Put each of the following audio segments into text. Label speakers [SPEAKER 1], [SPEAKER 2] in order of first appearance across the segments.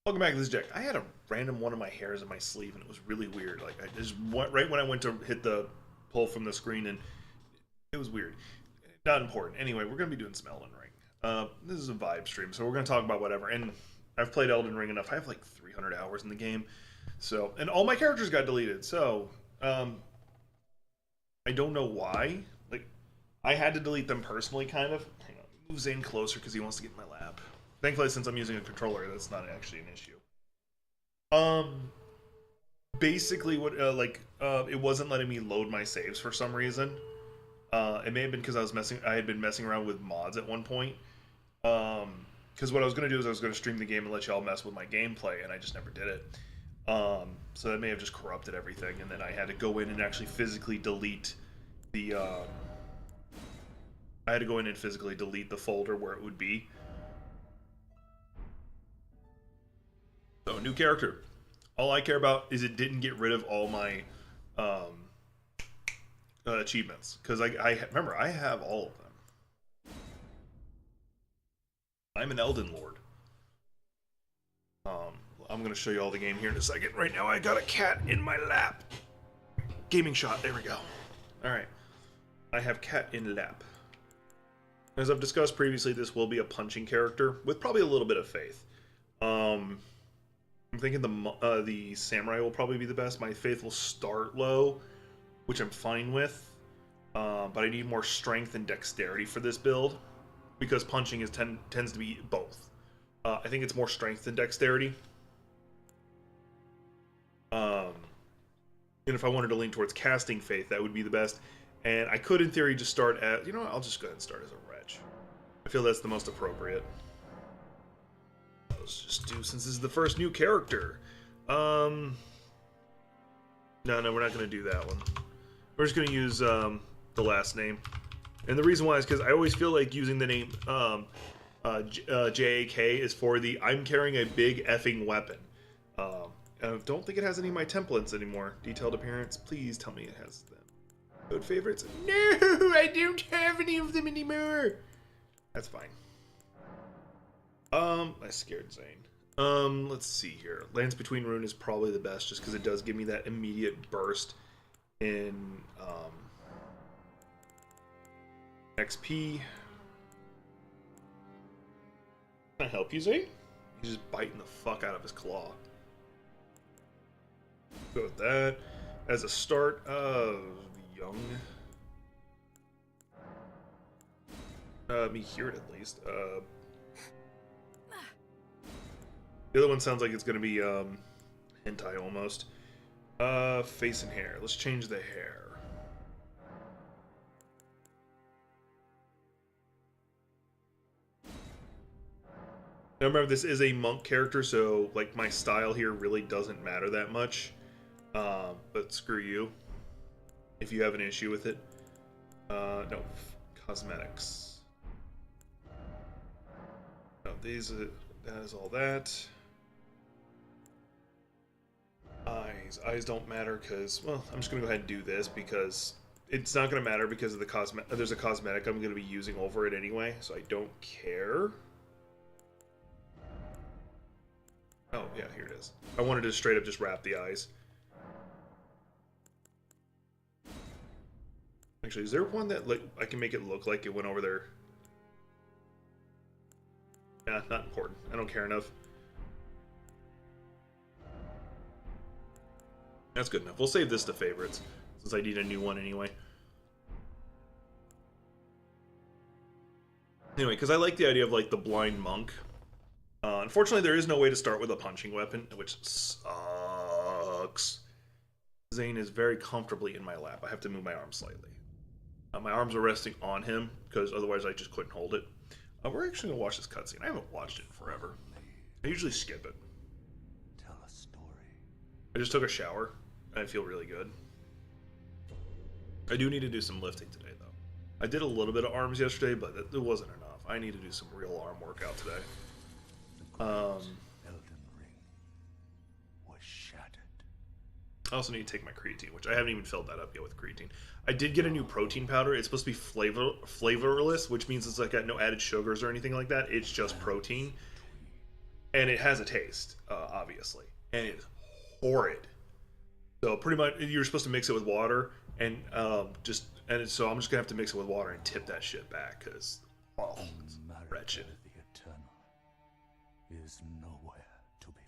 [SPEAKER 1] Welcome back to this deck. I had a random one of my hairs in my sleeve, and it was really weird. Like I just went right when I went to hit the pull from the screen, and it was weird. Not important. Anyway, we're gonna be doing some Elden Ring. This is a vibe stream, so we're gonna talk about whatever. And I've played Elden Ring enough. I have like 300 hours in the game, so and all my characters got deleted. So I don't know why. Like I had to delete them personally, kind of. Hang on, move Zane closer because he wants to get in my lap. Thankfully, since I'm using a controller, that's not actually an issue. Um, Basically, it wasn't letting me load my saves for some reason. It may have been because I had been messing around with mods at one point. Because what I was gonna do is I was gonna stream the game and let y'all mess with my gameplay, and I just never did it. So that may have just corrupted everything, and then I had to go in and actually physically delete the. I had to go in and physically delete the folder where it would be. So, new character. All I care about is it didn't get rid of all my achievements. Because I remember, I have all of them. I'm an Elden Lord. I'm going to show you all the game here in a second. Right now, I got a cat in my lap. Gaming shot. There we go. Alright. I have cat in lap. As I've discussed previously, this will be a punching character with probably a little bit of faith. I'm thinking the samurai will probably be the best. My faith will start low, which I'm fine with, but I need more strength and dexterity for this build because punching tends to be both. I think it's more strength than dexterity. And if I wanted to lean towards casting faith, that would be the best. And I could, in theory, just start at, you know what, I'll just go ahead and start as a wretch. I feel that's the most appropriate. Let's just do, since this is the first new character. No, we're not going to do that one. We're just going to use the last name. And the reason why is because I always feel like using the name JAK is for the I'm carrying a big effing weapon. I don't think it has any of my templates anymore. Detailed appearance, please tell me it has them. Code favorites? No, I don't have any of them anymore. That's fine. I scared Zane. Let's see here. Lance Between Rune is probably the best just because it does give me that immediate burst in XP. Can I help you, Zane? He's just biting the fuck out of his claw. Go with that. As a start of young. Me hear it at least. The other one sounds like it's gonna be hentai almost. Face and hair. Let's change the hair. Now remember, this is a monk character, so like my style here really doesn't matter that much. But screw you if you have an issue with it. No, cosmetics. No, that is all that. Eyes don't matter because, well, I'm just gonna go ahead and do this because it's not gonna matter because of the there's a cosmetic I'm gonna be using over it anyway, so I don't care. Oh yeah, here it is. I wanted to straight up just wrap the eyes. Actually, is there one that like I can make it look like it went over there? Yeah, not important. I don't care enough. That's good enough. We'll save this to favorites, since I need a new one anyway. Anyway, because I like the idea of, like, the blind monk. Unfortunately, there is no way to start with a punching weapon, which sucks. Zane is very comfortably in my lap. I have to move my arms slightly. My arms are resting on him, because otherwise I just couldn't hold it. We're actually going to watch this cutscene. I haven't watched it in forever. I usually skip it.
[SPEAKER 2] Tell a story.
[SPEAKER 1] I just took a shower. I feel really good. I do need to do some lifting today, though. I did a little bit of arms yesterday, but it wasn't enough. I need to do some real arm workout today.
[SPEAKER 2] Elden Ring was shattered.
[SPEAKER 1] I also need to take my creatine, which I haven't even filled that up yet with creatine. I did get a new protein powder. It's supposed to be flavorless, which means it's like got no added sugars or anything like that. It's just protein. and it has a taste, obviously, and it's horrid. So pretty much, you're supposed to mix it with water, and so I'm just gonna have to mix it with water and tip that shit back because it's wretched.
[SPEAKER 2] The eternal is nowhere to be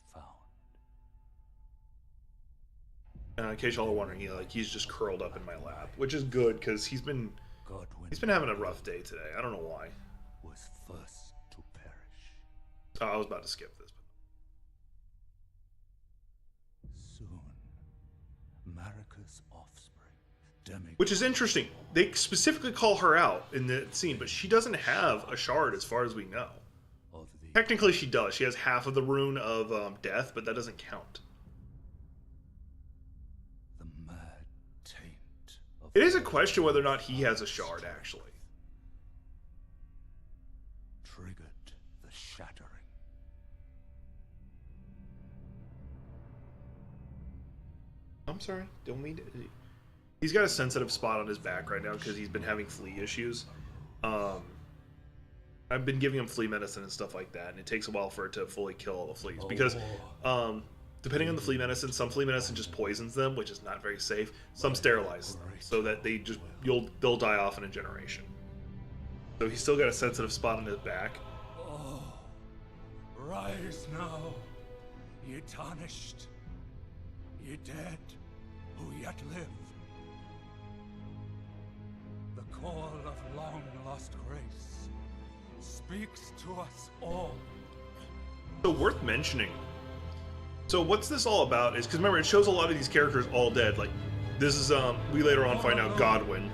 [SPEAKER 2] found.
[SPEAKER 1] In case y'all are wondering, he's just curled up in my lap, which is good because he's been having a rough day today. I don't know why.
[SPEAKER 2] Was first to perish.
[SPEAKER 1] Oh, I was about to skip this.
[SPEAKER 2] Soon, Marika's offspring,
[SPEAKER 1] which is interesting. They specifically call her out in the scene, but she doesn't have a shard as far as we know. Technically, she does. She has half of the rune of death, but that doesn't count.
[SPEAKER 2] The mad taint of
[SPEAKER 1] It is a question whether or not he has a shard, actually.
[SPEAKER 2] triggered the shattering.
[SPEAKER 1] I'm sorry. Don't mean to... He's got a sensitive spot on his back right now because he's been having flea issues. I've been giving him flea medicine and stuff like that, and it takes a while for it to fully kill all the fleas because depending on the flea medicine, some flea medicine just poisons them, which is not very safe. Some sterilizes them so that they'll die off in a generation. So he's still got a sensitive spot on his back.
[SPEAKER 2] Oh, rise now, ye tarnished, ye dead who yet live. The call of long-lost grace speaks to us all.
[SPEAKER 1] So worth mentioning. So what's this all about is, because remember, it shows a lot of these characters all dead. Like, this is, we later on find out Godwyn.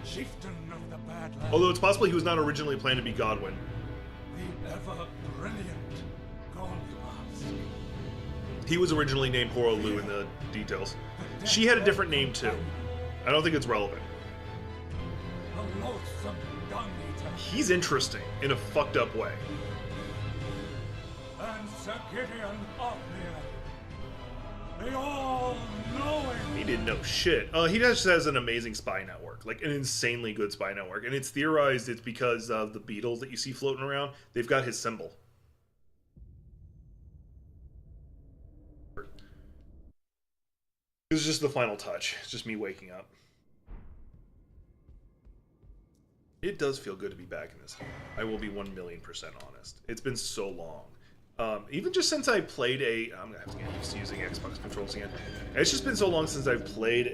[SPEAKER 2] Chieftain of the Badlands.
[SPEAKER 1] Although it's possible he was not originally planned to be Godwyn.
[SPEAKER 2] The ever-brilliant Goldmask.
[SPEAKER 1] He was originally named Horolu in the details. She had a different name too. I don't think it's relevant.
[SPEAKER 2] The loathsome dung-eater.
[SPEAKER 1] He's interesting in a fucked up way.
[SPEAKER 2] And Sir Gideon Othniel. The all-knowing.
[SPEAKER 1] He didn't know shit. He just has an amazing spy network, like an insanely good spy network, and it's theorized it's because of the beetles that you see floating around. They've got his symbol. This is just the final touch. It's just me waking up. It does feel good to be back in this game. I will be 1,000,000% honest. It's been so long. Even just since I played I'm gonna have to get used to using Xbox controls again. It's just been so long since I've played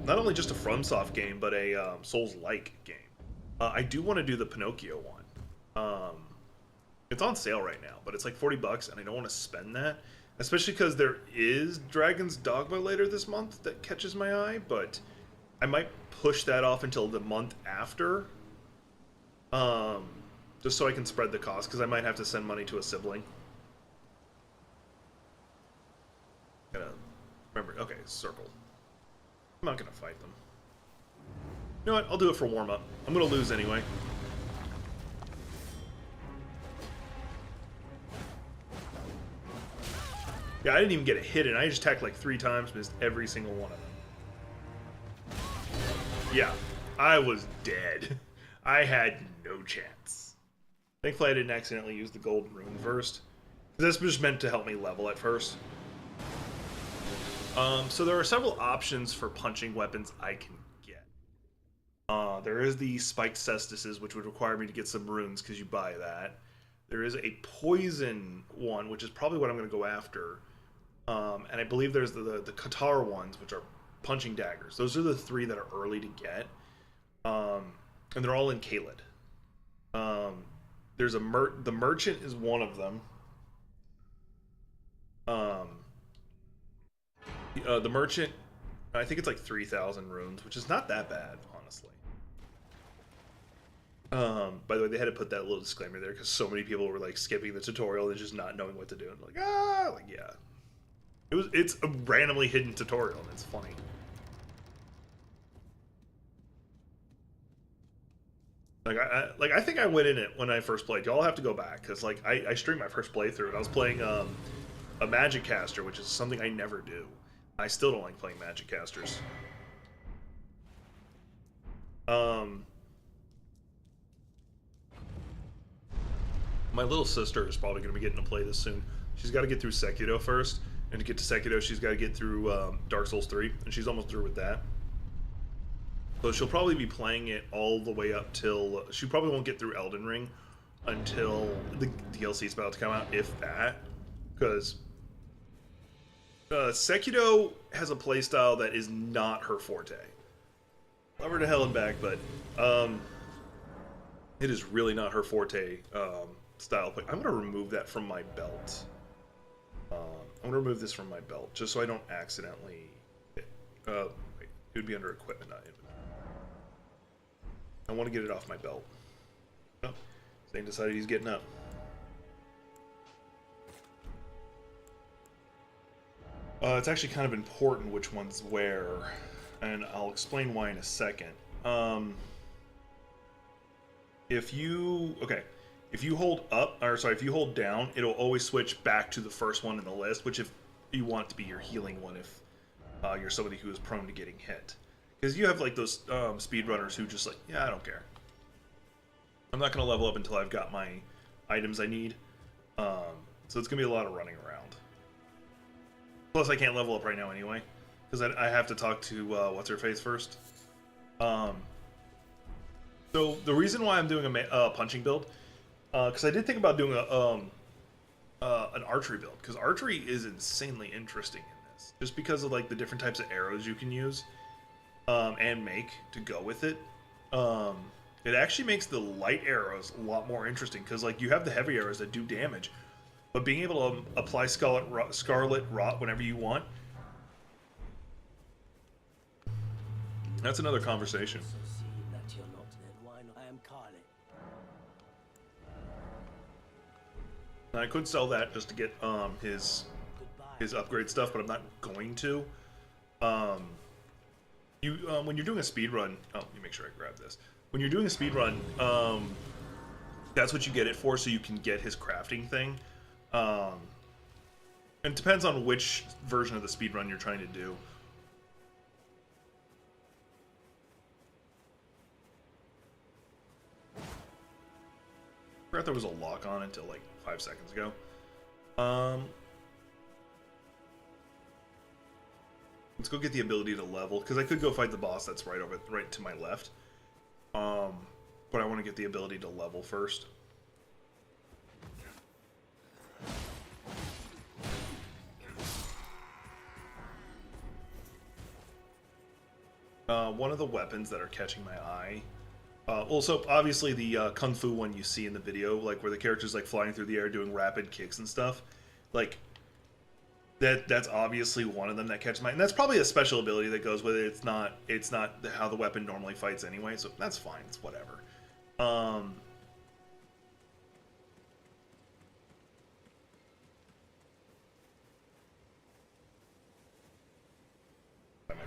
[SPEAKER 1] not only just a FromSoft game, but a Souls-like game. I do want to do the Pinocchio one. It's on sale right now, but it's like $40, and I don't want to spend that. Especially because there is Dragon's Dogma later this month that catches my eye, but I might push that off until the month after. Just so I can spread the cost, because I might have to send money to a sibling. Gotta remember, okay, circle. I'm not gonna fight them. You know what, I'll do it for warm-up. I'm gonna lose anyway. Yeah, I didn't even get a hit in. I just attacked like 3 times, missed every single one of them. Yeah, I was dead. I had no chance. Thankfully, I didn't accidentally use the golden rune first, because this was meant to help me level at first. So there are several options for punching weapons I can get. There is the spiked cestises, which would require me to get some runes, because you buy that. There is a poison one, which is probably what I'm going to go after. And I believe there's the Qatar ones, which are punching daggers. Those are the 3 that are early to get. And they're all in Caelid. There's the merchant is one of them. The merchant, I think it's like 3,000 runes, which is not that bad, honestly. By the way, they had to put that little disclaimer there because so many people were like skipping the tutorial and just not knowing what to do. And like, yeah. It's a randomly hidden tutorial and it's funny. I think I went in it when I first played. Y'all have to go back because like I streamed my first playthrough and I was playing a magic caster, which is something I never do. I still don't like playing magic casters. My little sister is probably going to be getting to play this soon. She's got to get through Sekiro first, and to get to Sekiro, she's got to get through Dark Souls 3, and she's almost through with that. So she'll probably be playing it all the way up till... She probably won't get through Elden Ring until the DLC is about to come out, if that. Because Sekiro has a playstyle that is not her forte. Love her to hell and back, but it is really not her forte style. But I'm going to remove that from my belt. I'm going to remove this from my belt, just so I don't accidentally... wait, it would be under equipment, not inventory. I want to get it off my belt. Oh, Zane decided he's getting up. It's actually kind of important which one's where, and I'll explain why in a second. If you hold up, or sorry, if you hold down, it'll always switch back to the first one in the list, which if you want it to be your healing one, if you're somebody who is prone to getting hit. Because you have like those speedrunners who just like, yeah, I don't care. I'm not going to level up until I've got my items I need. So it's going to be a lot of running around. Plus, I can't level up right now anyway. Because I have to talk to What's-Her-Face first. So the reason why I'm doing a punching build, because I did think about doing an archery build. Because archery is insanely interesting in this. Just because of like the different types of arrows you can use. And make to go with it. It actually makes the light arrows a lot more interesting because like you have the heavy arrows that do damage, but being able to apply Scarlet Rot whenever you want, that's another conversation. I could sell that just to get his upgrade stuff, but I'm not going to. When you're doing a speed run, let me make sure I grab this. When you're doing a speed run, that's what you get it for, so you can get his crafting thing. And it depends on which version of the speed run you're trying to do. I forgot there was a lock on until like 5 seconds ago. Let's go get the ability to level, because I could go fight the boss that's right to my left. But I want to get the ability to level first. One of the weapons that are catching my eye. Also, obviously the Kung Fu one you see in the video, like where the character's like flying through the air doing rapid kicks and stuff. Like, that's obviously one of them that catches my... And that's probably a special ability that goes with it. It's not how the weapon normally fights anyway, so that's fine. It's whatever. My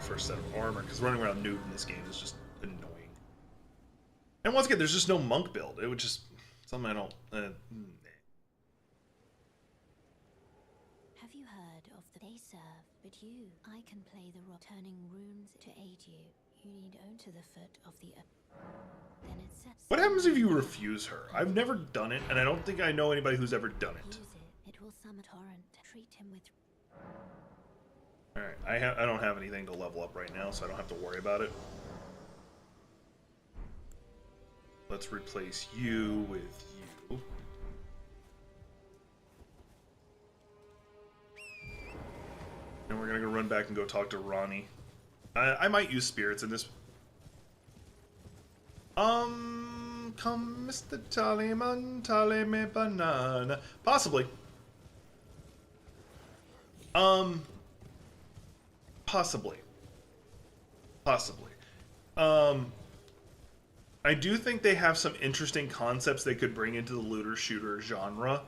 [SPEAKER 1] first set of armor, because running around nude in this game is just annoying. And once again, there's just no monk build. It would just... Something I don't...
[SPEAKER 3] Have you heard of the they serve, but you? I can play the role, turning runes to aid you. You need onto the foot of the earth. Then it sets.
[SPEAKER 1] What happens if you refuse her? I've never done it, and I don't think I know anybody who's ever done it.
[SPEAKER 3] Use it. It will summon torrent. Treat him with.
[SPEAKER 1] Alright, I don't have anything to level up right now, so I don't have to worry about it. Let's replace you with you. And we're gonna go run back and go talk to Ronnie. I might use spirits in this. Come, Mr. Tallyman, tally me banana. Possibly. Possibly. I do think they have some interesting concepts they could bring into the looter shooter genre.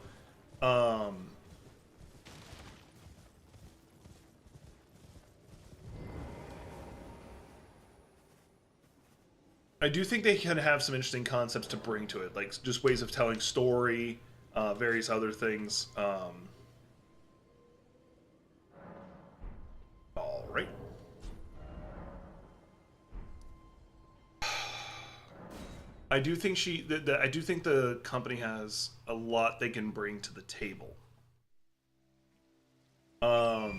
[SPEAKER 1] I do think they can have some interesting concepts to bring to it, like just ways of telling story, various other things. All right. I do think I do think the company has a lot they can bring to the table. But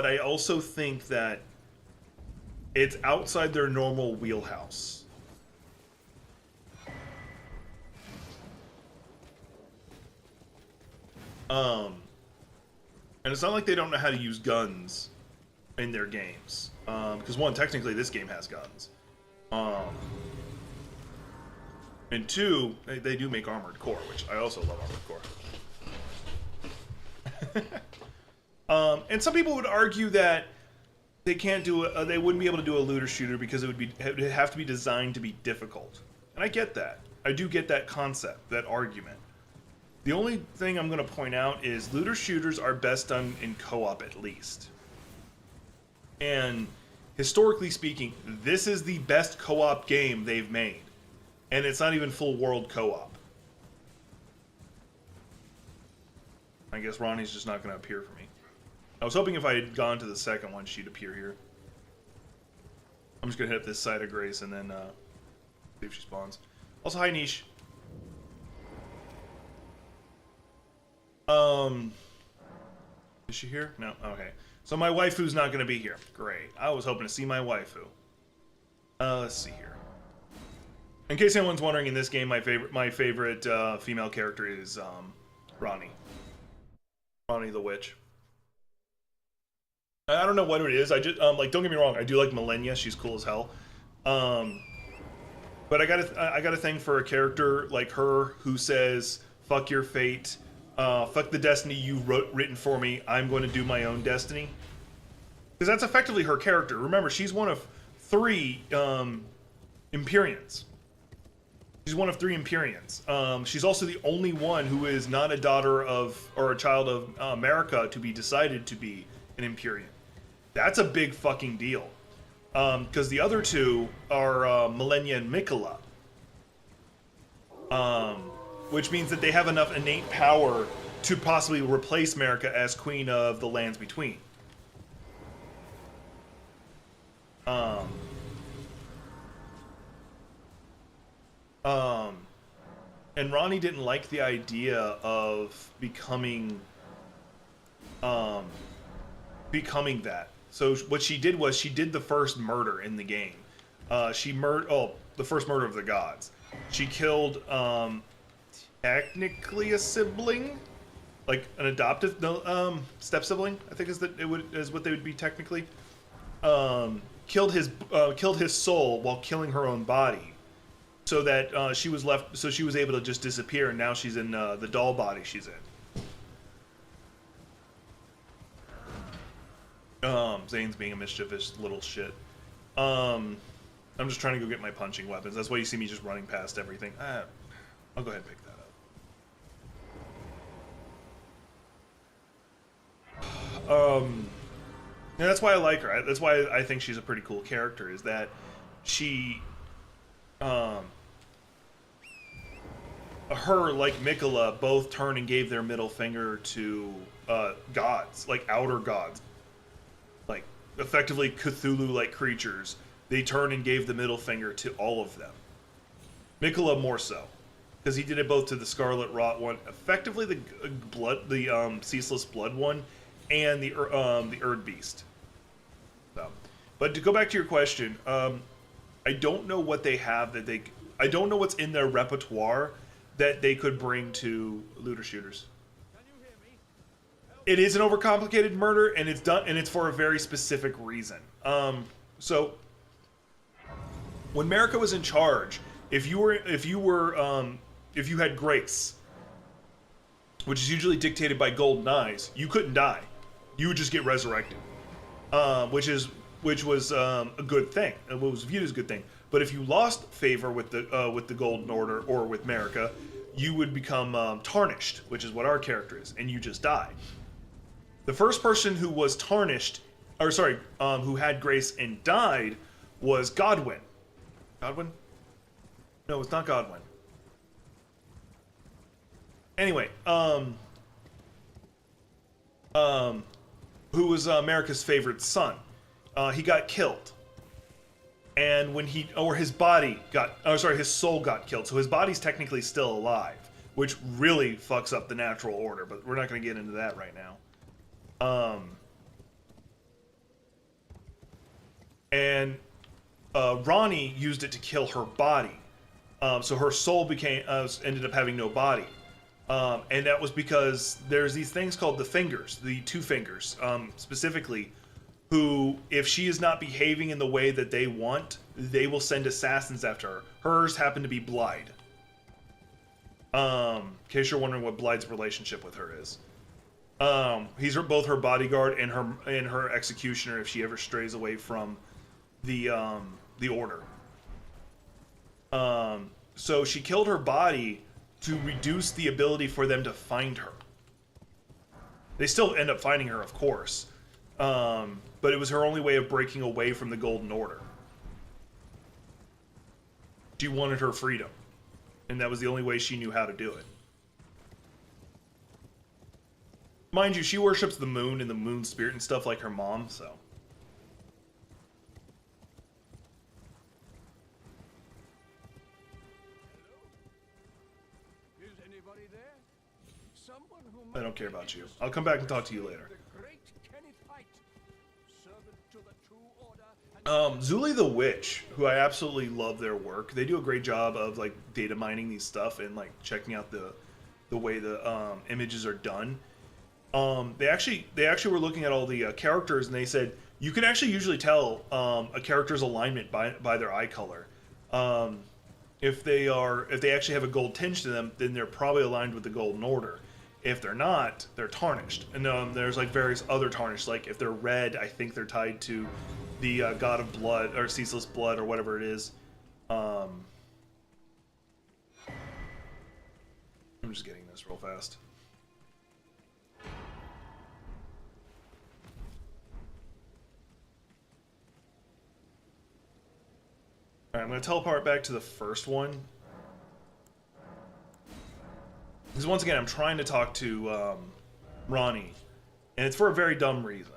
[SPEAKER 1] I also think that it's outside their normal wheelhouse. And it's not like they don't know how to use guns in their games. Because one, technically this game has guns. And two, they do make Armored Core, which I also love Armored Core. And some people would argue that they can't do they wouldn't be able to do a looter shooter because it would have to be designed to be difficult. And I get that. I do get that concept, that argument. The only thing I'm going to point out is looter shooters are best done in co-op at least. And historically speaking, this is the best co-op game they've made. And it's not even full world co-op. I guess Ronnie's just not going to appear for me. I was hoping if I had gone to the second one, she'd appear here. I'm just going to hit up this side of Grace and then see if she spawns. Also, hi, Niche. Is she here? No? Okay. So my waifu's not going to be here. Great. I was hoping to see my waifu. Let's see here. In case anyone's wondering, in this game, my favorite female character is Ronnie. Ronnie the Witch. I don't know what it is. I just like, don't get me wrong. I do like Millennia. She's cool as hell. But I got a thing for a character like her who says, "Fuck your fate. Fuck the destiny you written for me. I'm going to do my own destiny." Because that's effectively her character. Remember, she's one of 3 Empyreans. She's one of 3 Empyreans. She's also the only one who is not a daughter of or a child of America to be decided to be an Empyrean. That's a big fucking deal. Because the other 2 are Millennia and Mikola. Which means that they have enough innate power to possibly replace America as Queen of the Lands Between. And Ronnie didn't like the idea of becoming that. So what she did was she did the first murder in the game. The first murder of the gods. She killed technically a sibling, like an adoptive step sibling, I think is what they would be technically. Killed his soul while killing her own body, so that she was able to just disappear, and now she's in the doll body she's in. Zane's being a mischievous little shit. I'm just trying to go get my punching weapons. That's why you see me just running past everything. I'll go ahead and pick that up. And that's why I like her. That's why I think she's a pretty cool character, is that she, her, like Mikola, both turned and gave their middle finger to gods, like outer gods. Like, effectively Cthulhu-like creatures. They turned and gave the middle finger to all of them. Mikola more so, because he did it both to the Scarlet Rot one, effectively the Ceaseless Blood one, and the Erd Beast. So, but to go back to your question, I don't know what they have I don't know what's in their repertoire that they could bring to looter shooters. It is an overcomplicated murder, and it's for a very specific reason. So when America was in charge, if you had grace, which is usually dictated by golden eyes, you couldn't die. You would just get resurrected, which was a good thing. It was viewed as a good thing. But if you lost favor with the Golden Order or with America, you would become tarnished, which is what our character is, and you just die. The first person who was tarnished, who had grace and died, was Godwyn. Godwyn? No, it's not Godwyn. Anyway, who was America's favorite son. He got killed. And when his body got, his soul got killed. So his body's technically still alive, which really fucks up the natural order. But we're not going to get into that right now. And Ronnie used it to kill her body. So her soul ended up having no body. And that was because there's these things called the fingers, the two fingers, specifically, who, if she is not behaving in the way that they want, they will send assassins after her. Hers happen to be Blide. In case you're wondering what Blide's relationship with her is. He's both her bodyguard and her executioner if she ever strays away from the order. So she killed her body to reduce the ability for them to find her. They still end up finding her, of course. But it was her only way of breaking away from the Golden Order. She wanted her freedom. And that was the only way she knew how to do it. Mind you, she worships the moon and the moon spirit and stuff like her mom, so.
[SPEAKER 2] Is anybody there? Someone who
[SPEAKER 1] I don't care about you. I'll come back and talk to you later. Zuli the Witch, who I absolutely love their work. They do a great job of like data mining these stuff and like checking out the way the images are done. They actually were looking at all the characters, and they said you can actually usually tell a character's alignment by their eye color. If they actually have a gold tinge to them, then they're probably aligned with the Golden Order. If they're not, they're tarnished. And there's like various other tarnished. Like if they're red, I think they're tied to the God of Blood or Ceaseless Blood or whatever it is. I'm just getting this real fast. Alright, I'm going to teleport back to the first one. Because once again, I'm trying to talk to Ronnie. And it's for a very dumb reason.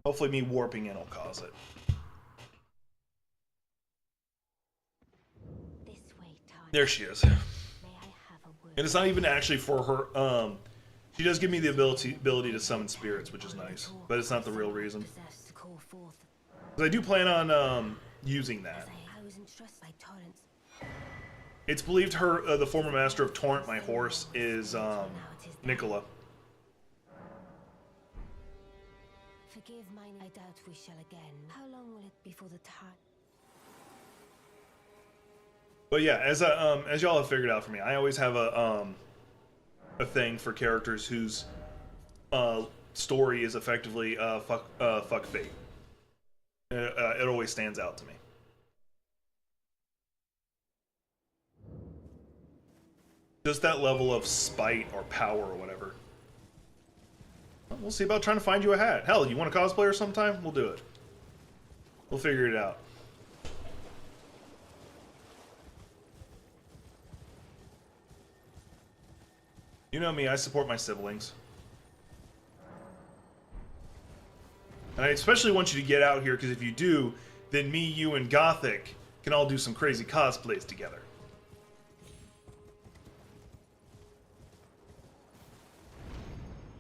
[SPEAKER 1] Hopefully me warping in will cause it.
[SPEAKER 3] This way, Tanya.
[SPEAKER 1] There she is.
[SPEAKER 3] May I have a word?
[SPEAKER 1] And it's not even actually for her. She does give me the ability to summon spirits, which is nice. But it's not the real reason. Because I do plan on using that.
[SPEAKER 3] I was entrusted by torrents.
[SPEAKER 1] It's believed the former master of Torrent, my horse, is Nicola.
[SPEAKER 3] Forgive mine, I doubt we shall again. How long will it be for the time?
[SPEAKER 1] But yeah, as y'all have figured out for me, I always have a thing for characters whose story is effectively fuck fate. It always stands out to me. Just that level of spite or power or whatever. We'll see about trying to find you a hat. Hell, you want to cosplay sometime? We'll do it. We'll figure it out. You know me, I support my siblings. And I especially want you to get out here, because if you do, then me, you, and Gothic can all do some crazy cosplays together.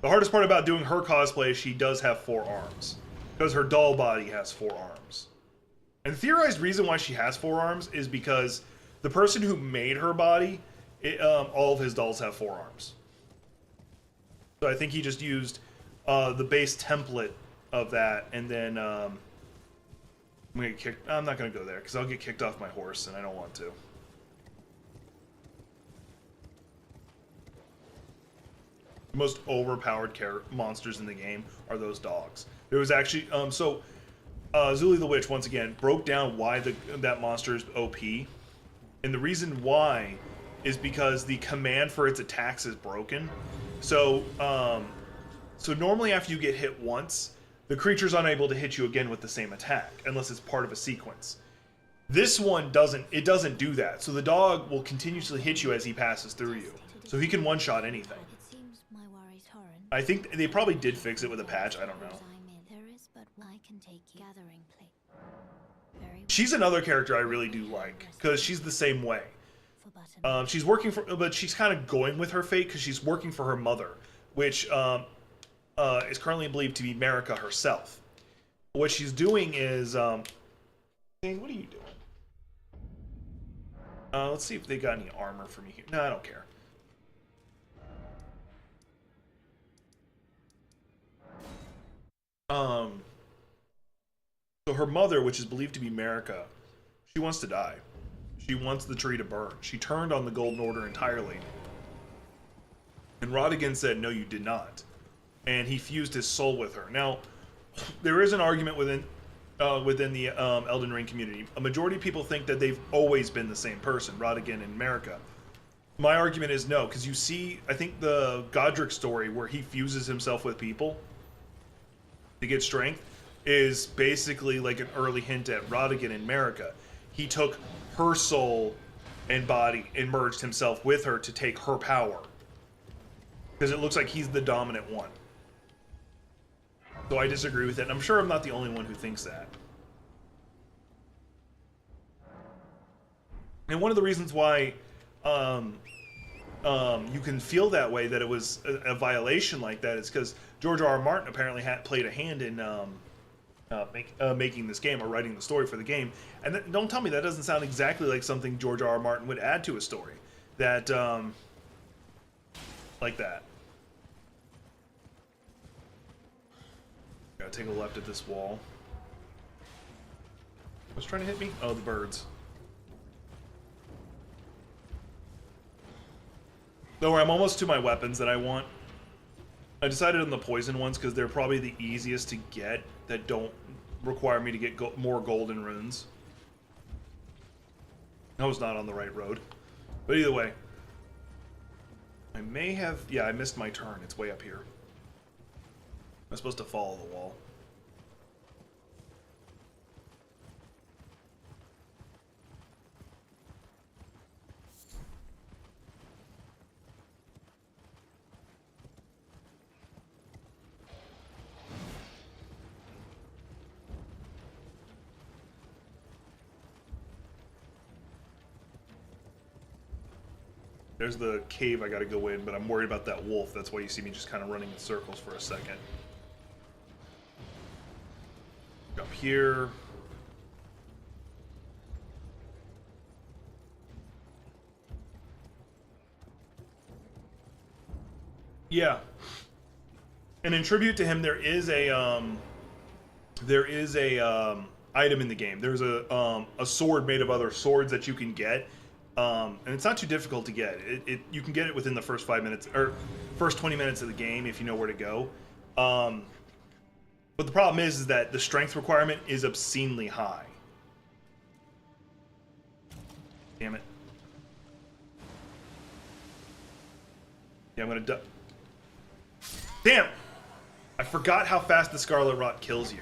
[SPEAKER 1] The hardest part about doing her cosplay is she does have 4 arms. Because her doll body has 4 arms. And the theorized reason why she has 4 arms is because the person who made her body, all of his dolls have 4 arms. So I think he just used the base template of that, and then I'm not gonna go there because I'll get kicked off my horse, and I don't want to. The most overpowered monsters in the game are those dogs. There was actually Zuli the Witch once again broke down why that monster is OP, and the reason why is because the command for its attacks is broken. So normally after you get hit once, the creature's unable to hit you again with the same attack unless it's part of a sequence. This one doesn't do that. So the dog will continuously hit you as he passes through you. So he can one-shot anything. I think they probably did fix it with a patch, I don't know. She's another character I really do like because she's the same way. She's working for, but she's kind of going with her fate because she's working for her mother, which is currently believed to be Marika herself. What she's doing is, Dane, what are you doing? Let's see if they got any armor for me here. No, I don't care. So her mother, which is believed to be Marika, she wants to die. She wants the tree to burn. She turned on the Golden Order entirely. And Rodigan said, no, you did not. And he fused his soul with her. Now, there is an argument within the Elden Ring community. A majority of people think that they've always been the same person, Rodigan and Marika. My argument is no, because you see, I think the Godric story where he fuses himself with people to get strength is basically like an early hint at Rodigan and Marika. He took her soul and body and merged himself with her to take her power. Because it looks like he's the dominant one. So I disagree with it, and I'm sure I'm not the only one who thinks that. And one of the reasons why you can feel that way, that it was a violation like that, is because George R.R. Martin apparently played a hand in making this game, or writing the story for the game. And don't tell me that doesn't sound exactly like something George R.R. Martin would add to a story. That, like that. Gotta take a left at this wall. What's trying to hit me? Oh, the birds. Don't worry, I'm almost to my weapons that I want. I decided on the poison ones because they're probably the easiest to get that don't require me to get more golden runes. I was not on the right road. But either way. I may have... Yeah, I missed my turn. It's way up here. I'm supposed to follow the wall. There's the cave I gotta go in, but I'm worried about that wolf. That's why you see me just kind of running in circles for a second. Up here. Yeah. And in tribute to him, there is a item in the game. There's a sword made of other swords that you can get. And it's not too difficult to get. You can get it within the first 5 minutes, or first 20 minutes of the game if you know where to go. But the problem is that the strength requirement is obscenely high. Damn it. Yeah, I'm gonna Damn! I forgot how fast the Scarlet Rot kills you.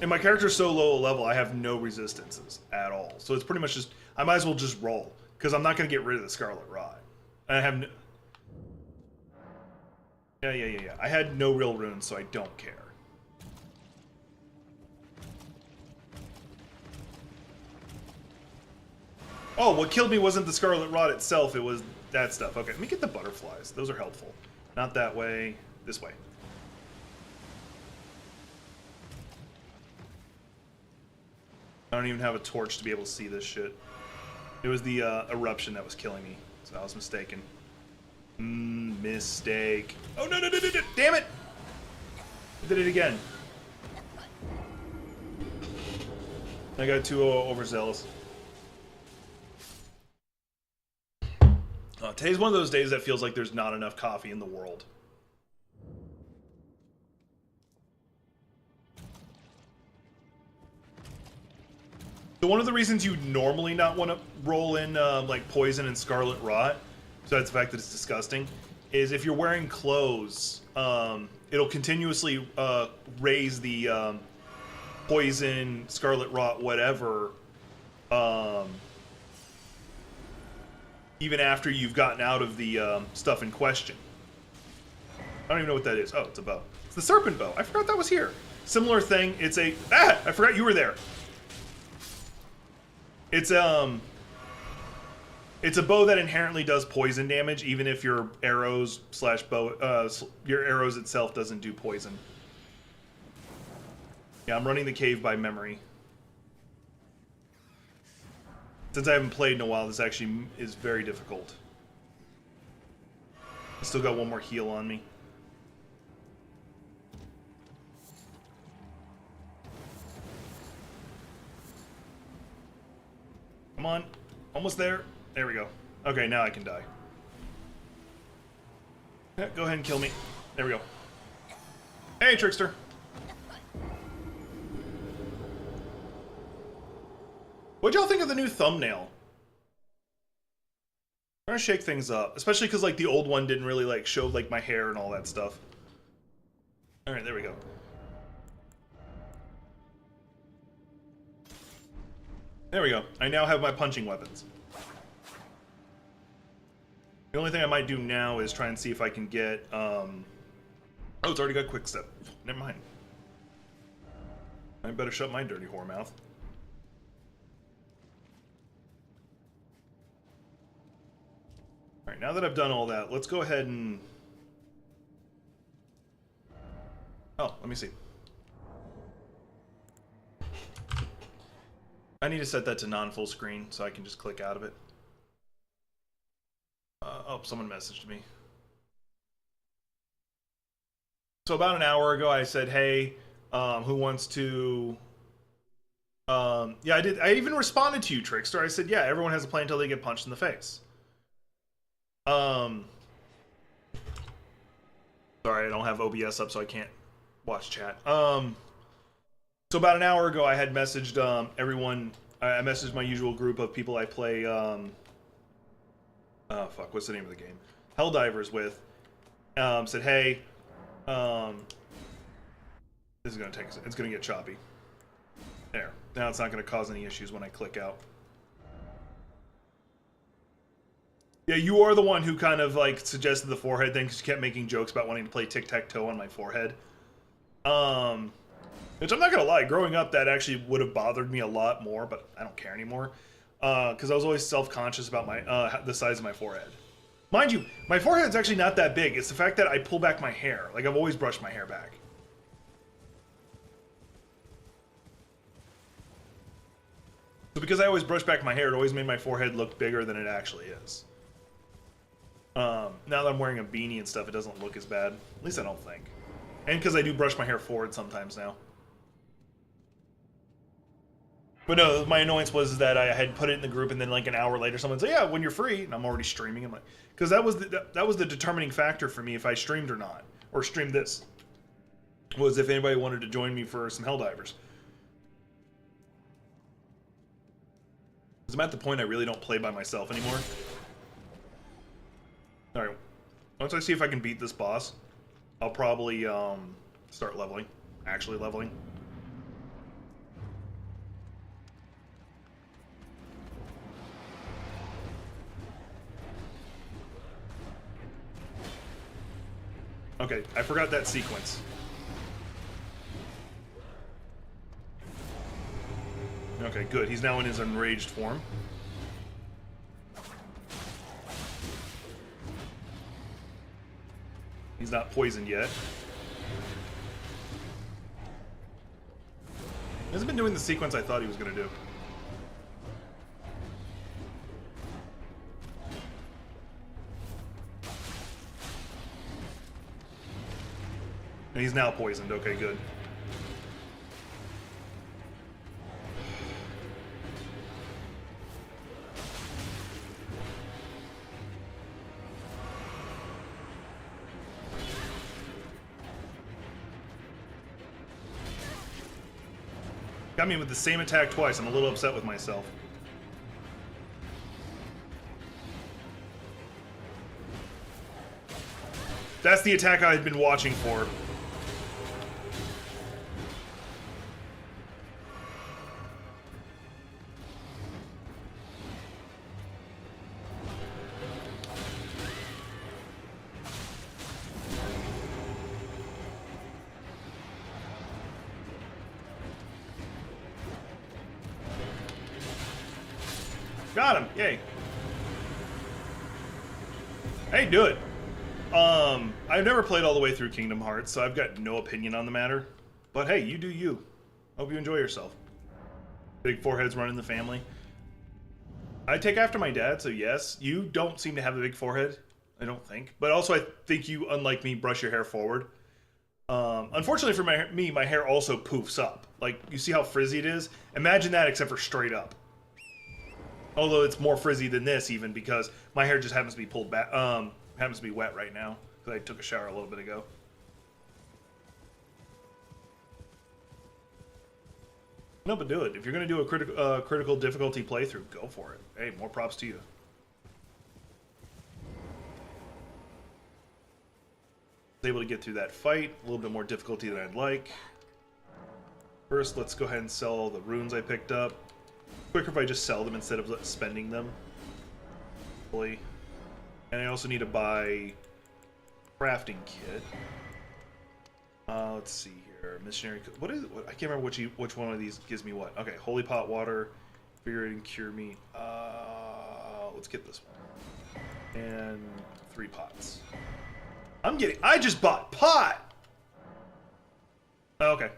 [SPEAKER 1] And my character's so low a level, I have no resistances at all. So it's pretty much just, I might as well just roll, because I'm not going to get rid of the Scarlet Rot. I have no... Yeah. I had no real runes, so I don't care. Oh, what killed me wasn't the Scarlet Rot itself, it was that stuff. Okay, let me get the butterflies. Those are helpful. Not that way, this way. I don't even have a torch to be able to see this shit. It was the eruption that was killing me, so I was mistaken. Mistake. Oh, no, damn it! I did it again. I got too overzealous. Today's one of those days that feels like there's not enough coffee in the world. So one of the reasons you normally not want to roll in like poison and scarlet rot, besides the fact that it's disgusting, is if you're wearing clothes, it'll continuously raise the poison, scarlet rot, whatever, even after you've gotten out of the stuff in question. I don't even know what that is. Oh, it's a bow. It's the serpent bow. I forgot that was here. Similar thing. It's a I forgot you were there. It's a bow that inherently does poison damage, even if your arrows / bow your arrows itself doesn't do poison. Yeah, I'm running the cave by memory. Since I haven't played in a while, this actually is very difficult. I still got one more heal on me. Come on. Almost there. There we go. Okay, now I can die. Yeah, go ahead and kill me. There we go. Hey, Trickster. What'd y'all think of the new thumbnail? I'm trying to shake things up, especially because like the old one didn't really like show like my hair and all that stuff. All right, there we go. There we go. I now have my punching weapons. The only thing I might do now is try and see if I can get. Oh, it's already got quick step. Never mind. I better shut my dirty whore mouth. Alright, now that I've done all that, let's go ahead and... Oh, let me see. I need to set that to non-full screen so I can just click out of it. Oh, someone messaged me. So about an hour ago I said, hey, who wants to... yeah, I did. I even responded to you, Trickster. I said, yeah, everyone has a plan until they get punched in the face. Sorry, I don't have OBS up, so I can't watch chat. So about an hour ago, I had messaged everyone. I messaged my usual group of people I play. Oh fuck, what's the name of the game? Helldivers with. Said, hey, this is gonna take. It's gonna get choppy. There. Now it's not gonna cause any issues when I click out. Yeah, you are the one who kind of like suggested the forehead thing because you kept making jokes about wanting to play tic-tac-toe on my forehead. Which I'm not gonna lie, growing up that actually would have bothered me a lot more, but I don't care anymore. Because I was always self-conscious about my the size of my forehead. Mind you, my forehead's actually not that big. It's the fact that I pull back my hair. Like I've always brushed my hair back. So because I always brush back my hair, it always made my forehead look bigger than it actually is. Now that I'm wearing a beanie and stuff, it doesn't look as bad. At least I don't think. And because I do brush my hair forward sometimes now. But no, my annoyance was that I had put it in the group and then like an hour later someone said, yeah, when you're free, and I'm already streaming. I'm like, because that was the determining factor for me if I streamed or not. Or streamed this. Was if anybody wanted to join me for some Helldivers. Because I'm at the point I really don't play by myself anymore. Alright, once I see if I can beat this boss, I'll probably start leveling. Actually leveling. Okay, I forgot that sequence. Okay, good. He's now in his enraged form. He's not poisoned yet. He hasn't been doing the sequence I thought he was going to do. And he's now poisoned. Okay, good. Got me with the same attack twice. I'm a little upset with myself. That's the attack I had been watching for. Got him. Yay. Hey, do it. I've never played all the way through Kingdom Hearts, so I've got no opinion on the matter. But hey, you do you. Hope you enjoy yourself. Big foreheads running the family. I take after my dad, so yes. You don't seem to have a big forehead, I don't think. But also, I think you, unlike me, brush your hair forward. Unfortunately for me, my hair also poofs up. Like, you see how frizzy it is? Imagine that except for straight up. Although it's more frizzy than this, even, because my hair just happens to be pulled back, happens to be wet right now, because I took a shower a little bit ago. No, but do it. If you're going to do a critical difficulty playthrough, go for it. Hey, more props to you. Was able to get through that fight. A little bit more difficulty than I'd like. First, let's go ahead and sell all the runes I picked up. Quicker if I just sell them instead of spending them. And I also need to buy crafting kit. Let's see here. Missionary. What is? What, I can't remember which one of these gives me what. Okay, holy pot water, invigorating cure meat. Let's get this one. And 3 pots. I just bought pot. Oh, okay.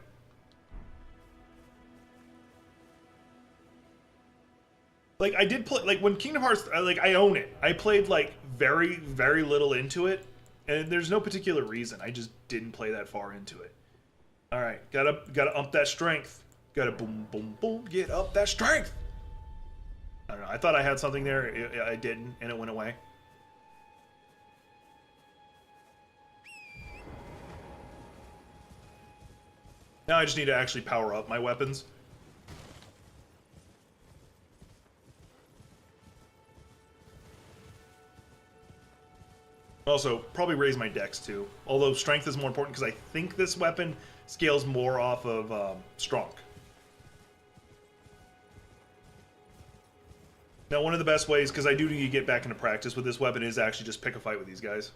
[SPEAKER 1] Like, I did play, like, when Kingdom Hearts, like, I own it. I played, like, very, very little into it, and there's no particular reason. I just didn't play that far into it. Alright, gotta ump that strength. Gotta boom, boom, boom, get up that strength! I don't know, I thought I had something there, I didn't, and it went away. Now I just need to actually power up my weapons. Also, probably raise my dex too. Although strength is more important because I think this weapon scales more off of strong. Now, one of the best ways, because I do need to get back into practice with this weapon, is actually just pick a fight with these guys.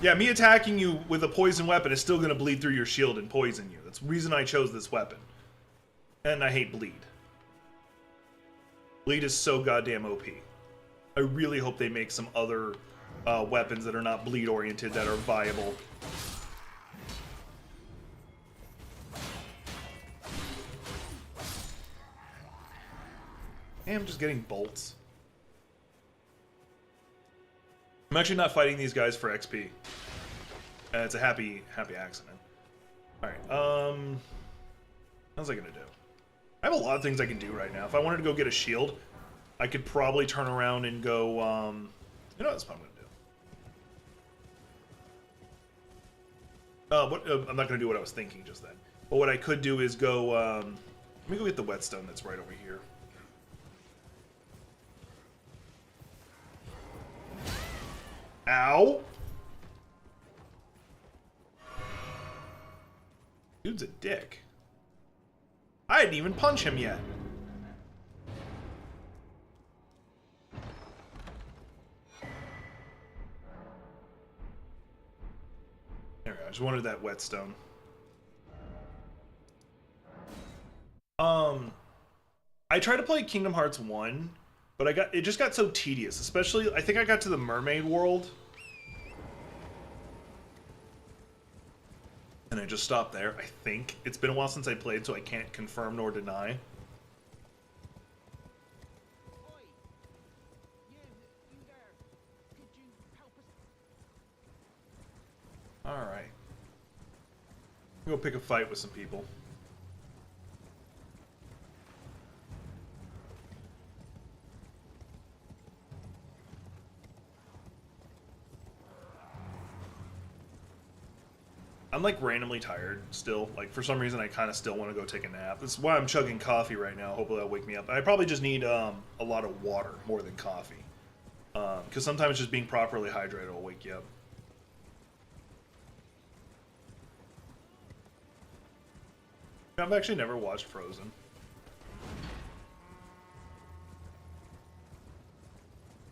[SPEAKER 1] Yeah, me attacking you with a poison weapon is still going to bleed through your shield and poison you. That's the reason I chose this weapon. And I hate bleed. Bleed is so goddamn OP. I really hope they make some other weapons that are not bleed oriented that are viable. Hey, I'm just getting bolts. I'm actually not fighting these guys for XP. It's a happy accident. Alright, how's I gonna do? I have a lot of things I can do right now. If I wanted to go get a shield, I could probably turn around and go, you know, that's what I'm gonna do. I'm not gonna do what I was thinking just then. But what I could do is go, let me go get the whetstone that's right over here. Ow! Dude's a dick. I didn't even punch him yet. There we go. I just wanted that whetstone. I tried to play Kingdom Hearts 1, but it just got so tedious. Especially, I think I got to the mermaid world. And I just stopped there, I think. It's been a while since I played, so I can't confirm nor deny. Alright. Go pick a fight with some people. I'm like randomly tired still. Like for some reason I kind of still want to go take a nap. That's why I'm chugging coffee right now. Hopefully that'll wake me up. I probably just need a lot of water more than coffee. Because sometimes just being properly hydrated will wake you up. I've actually never watched Frozen.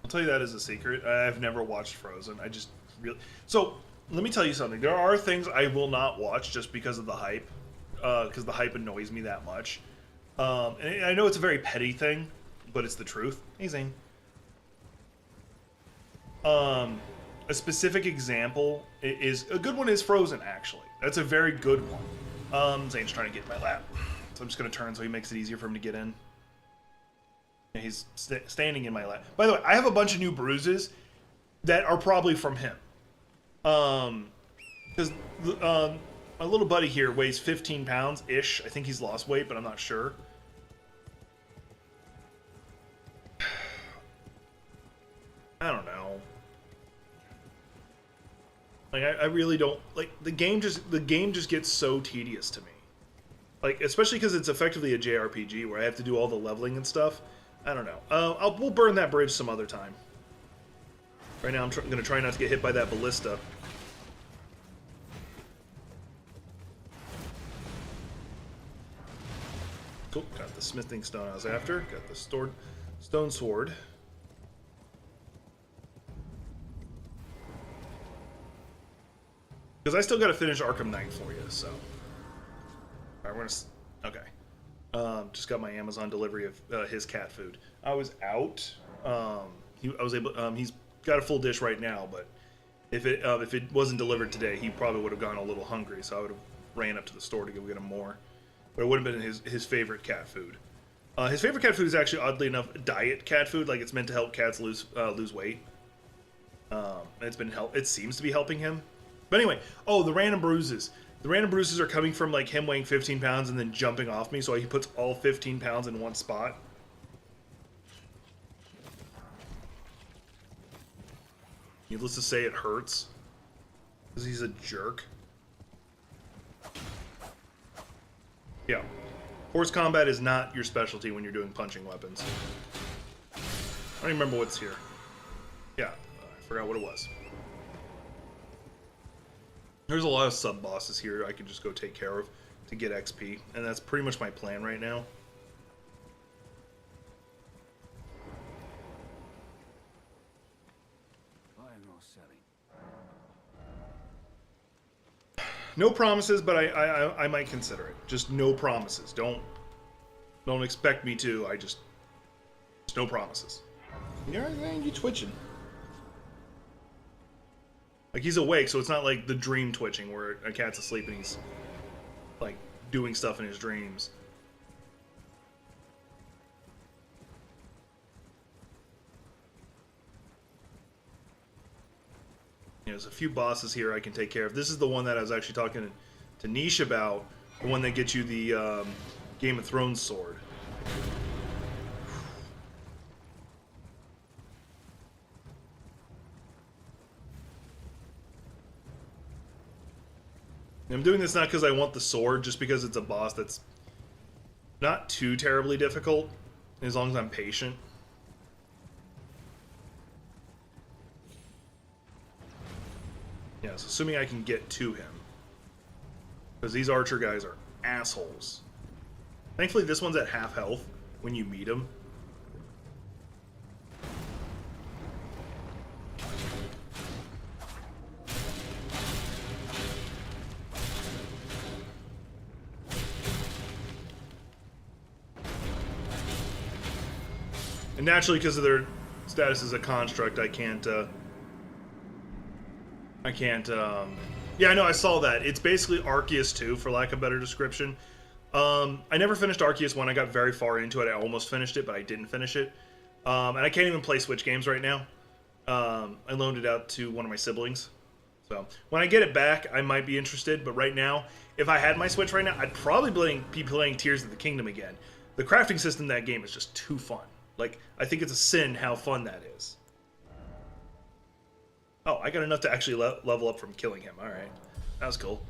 [SPEAKER 1] I'll tell you that as a secret. I've never watched Frozen. I just really... So, let me tell you something. There are things I will not watch just because of the hype, because the hype annoys me that much. And I know it's a very petty thing, but it's the truth. Hey, Zane. A specific example is a good one is Frozen. Actually, that's a very good one. Zane's trying to get in my lap, so I'm just gonna turn so he makes it easier for him to get in. Yeah, he's standing in my lap. By the way, I have a bunch of new bruises that are probably from him. Because my little buddy here weighs 15 pounds ish. I think he's lost weight, but I'm not sure. I don't know. Like I really don't like the game. The game just gets so tedious to me. Like especially because it's effectively a JRPG where I have to do all the leveling and stuff. I don't know. We'll burn that bridge some other time. Right now, I'm gonna try not to get hit by that ballista. Cool. Got the smithing stone I was after. Got the stone sword. Because I still got to finish Arkham Knight for you, so. Alright, we're gonna. Okay. Just got my Amazon delivery of his cat food. I was out. I was able. He's got a full dish right now, but if it wasn't delivered today, he probably would have gone a little hungry. So I would have ran up to the store to go get him more. But it would have been his favorite cat food. His favorite cat food is actually, oddly enough, diet cat food. Like it's meant to help cats lose weight. And it seems to be helping him. But anyway, the random bruises. The random bruises are coming from like him weighing 15 pounds and then jumping off me. So he puts all 15 pounds in one spot. Needless to say, it hurts. Because he's a jerk. Yeah. Horse combat is not your specialty when you're doing punching weapons. I don't even remember what's here. Yeah, I forgot what it was. There's a lot of sub-bosses here I can just go take care of to get XP. And that's pretty much my plan right now. No promises, but I might consider it. Just no promises. Don't expect me to. Just no promises. You're you twitching. Like he's awake, so it's not like the dream twitching where a cat's asleep and he's like doing stuff in his dreams. There's a few bosses here I can take care of. This is the one that I was actually talking to Niche about. The one that gets you the Game of Thrones sword. I'm doing this not because I want the sword, just because it's a boss that's not too terribly difficult, as long as I'm patient. Yes, assuming I can get to him. Because these archer guys are assholes. Thankfully, this one's at half health when you meet him. And naturally, because of their status as a construct, I can't, yeah, I know, I saw that. It's basically Arceus 2, for lack of a better description. I never finished Arceus 1. I got very far into it. I almost finished it, but I didn't finish it. And I can't even play Switch games right now. I loaned it out to one of my siblings. So, when I get it back, I might be interested. But right now, if I had my Switch right now, I'd probably be playing Tears of the Kingdom again. The crafting system in that game is just too fun. Like, I think it's a sin how fun that is. Oh, I got enough to actually level up from killing him. Alright. That was cool.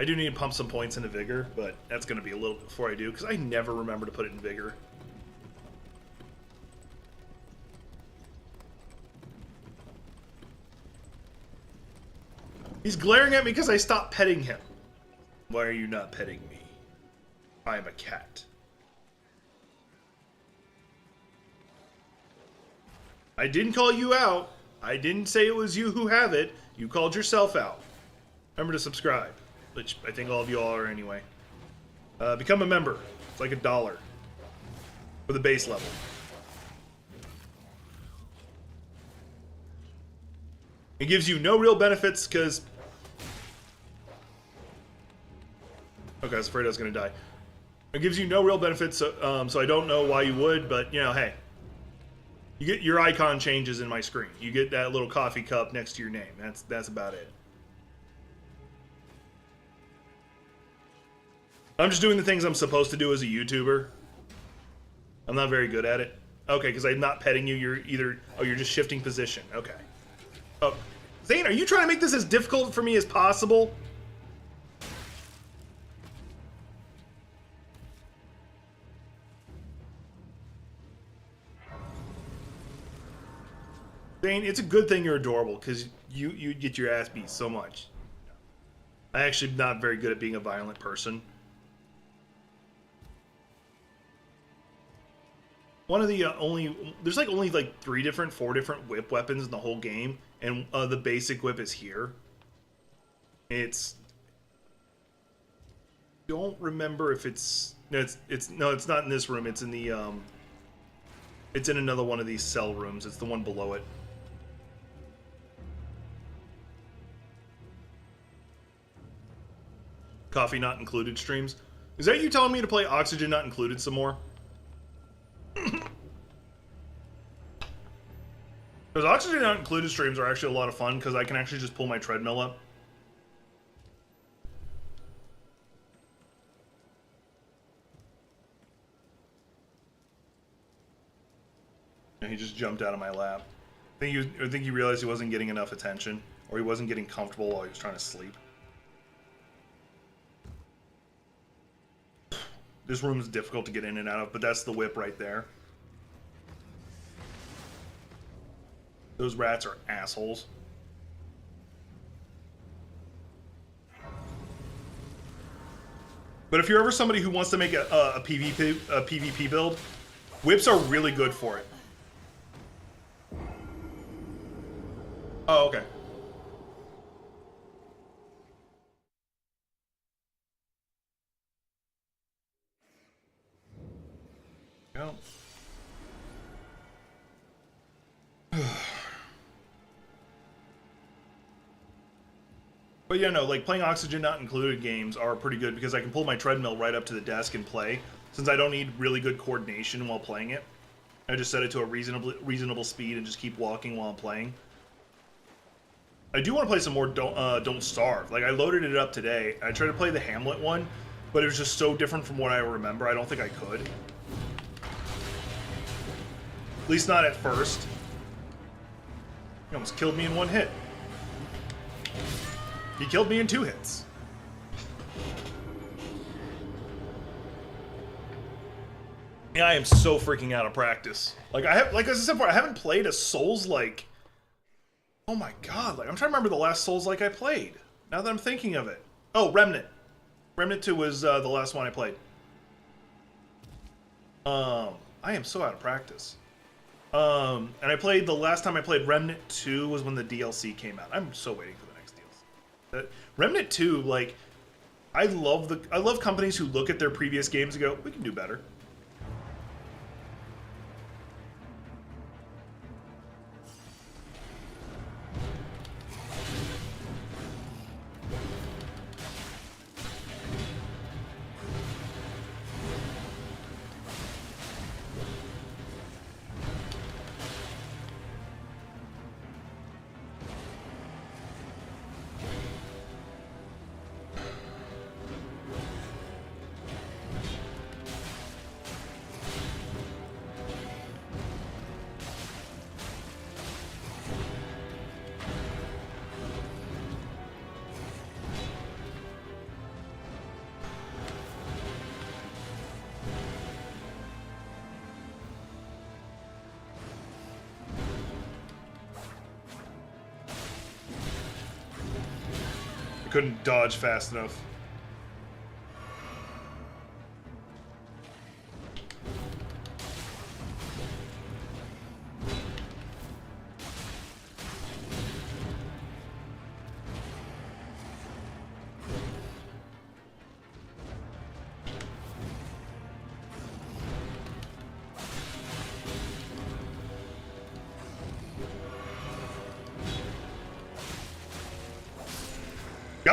[SPEAKER 1] I do need to pump some points into Vigor, but that's going to be a little bit before I do, because I never remember to put it in Vigor. He's glaring at me because I stopped petting him. Why are you not petting me? I am a cat. I didn't call you out. I didn't say it was you who have it. You called yourself out. Remember to subscribe, which I think all of you all are anyway. Become a member. It's like $1 for the base level. It gives you no real benefits because... Okay, I was afraid I was going to die. It gives you no real benefits, so I don't know why you would, but, you know, hey. You get your icon changes in my screen. You get that little coffee cup next to your name. That's about it. I'm just doing the things I'm supposed to do as a YouTuber. I'm not very good at it. Okay, because I'm not petting you. You're either... Oh, you're just shifting position. Okay. Oh, Zane, are you trying to make this as difficult for me as possible? Zane, it's a good thing you're adorable, because you get your ass beat so much. I'm actually not very good at being a violent person. One of the there's like only like 4 different whip weapons in the whole game, and the basic whip is here. Don't remember if it's not in this room. It's in the it's in another one of these cell rooms. It's the one below it. Coffee not included streams. Is that you telling me to play Oxygen Not Included some more? Because Oxygen Not Included streams are actually a lot of fun because I can actually just pull my treadmill up. And he just jumped out of my lap. I think he realized he wasn't getting enough attention, or he wasn't getting comfortable while he was trying to sleep. This room is difficult to get in and out of, but that's the whip right there. Those rats are assholes. But if you're ever somebody who wants to make a PvP build, whips are really good for it. Oh, okay. Go. But yeah, no, like playing Oxygen Not Included games are pretty good because I can pull my treadmill right up to the desk and play, since I don't need really good coordination while playing it. I just set it to a reasonable speed and just keep walking while I'm playing. I do want to play some more Don't Starve. Like, I loaded it up today. I tried to play the Hamlet one, but it was just so different from what I remember, I don't think I could. At least not at first. He almost killed me in 1 hit. He killed me in 2 hits. Yeah, I am so freaking out of practice. Like as I said before, I haven't played a Souls-like. Oh my god! Like I'm trying to remember the last Souls-like I played. Now that I'm thinking of it. Oh, Remnant. Remnant 2 was the last one I played. I am so out of practice. And I played the last time I played Remnant 2 was when the DLC came out. I'm so waiting for the next DLC. Remnant 2, like, I love companies who look at their previous games and go, we can do better. Couldn't dodge fast enough.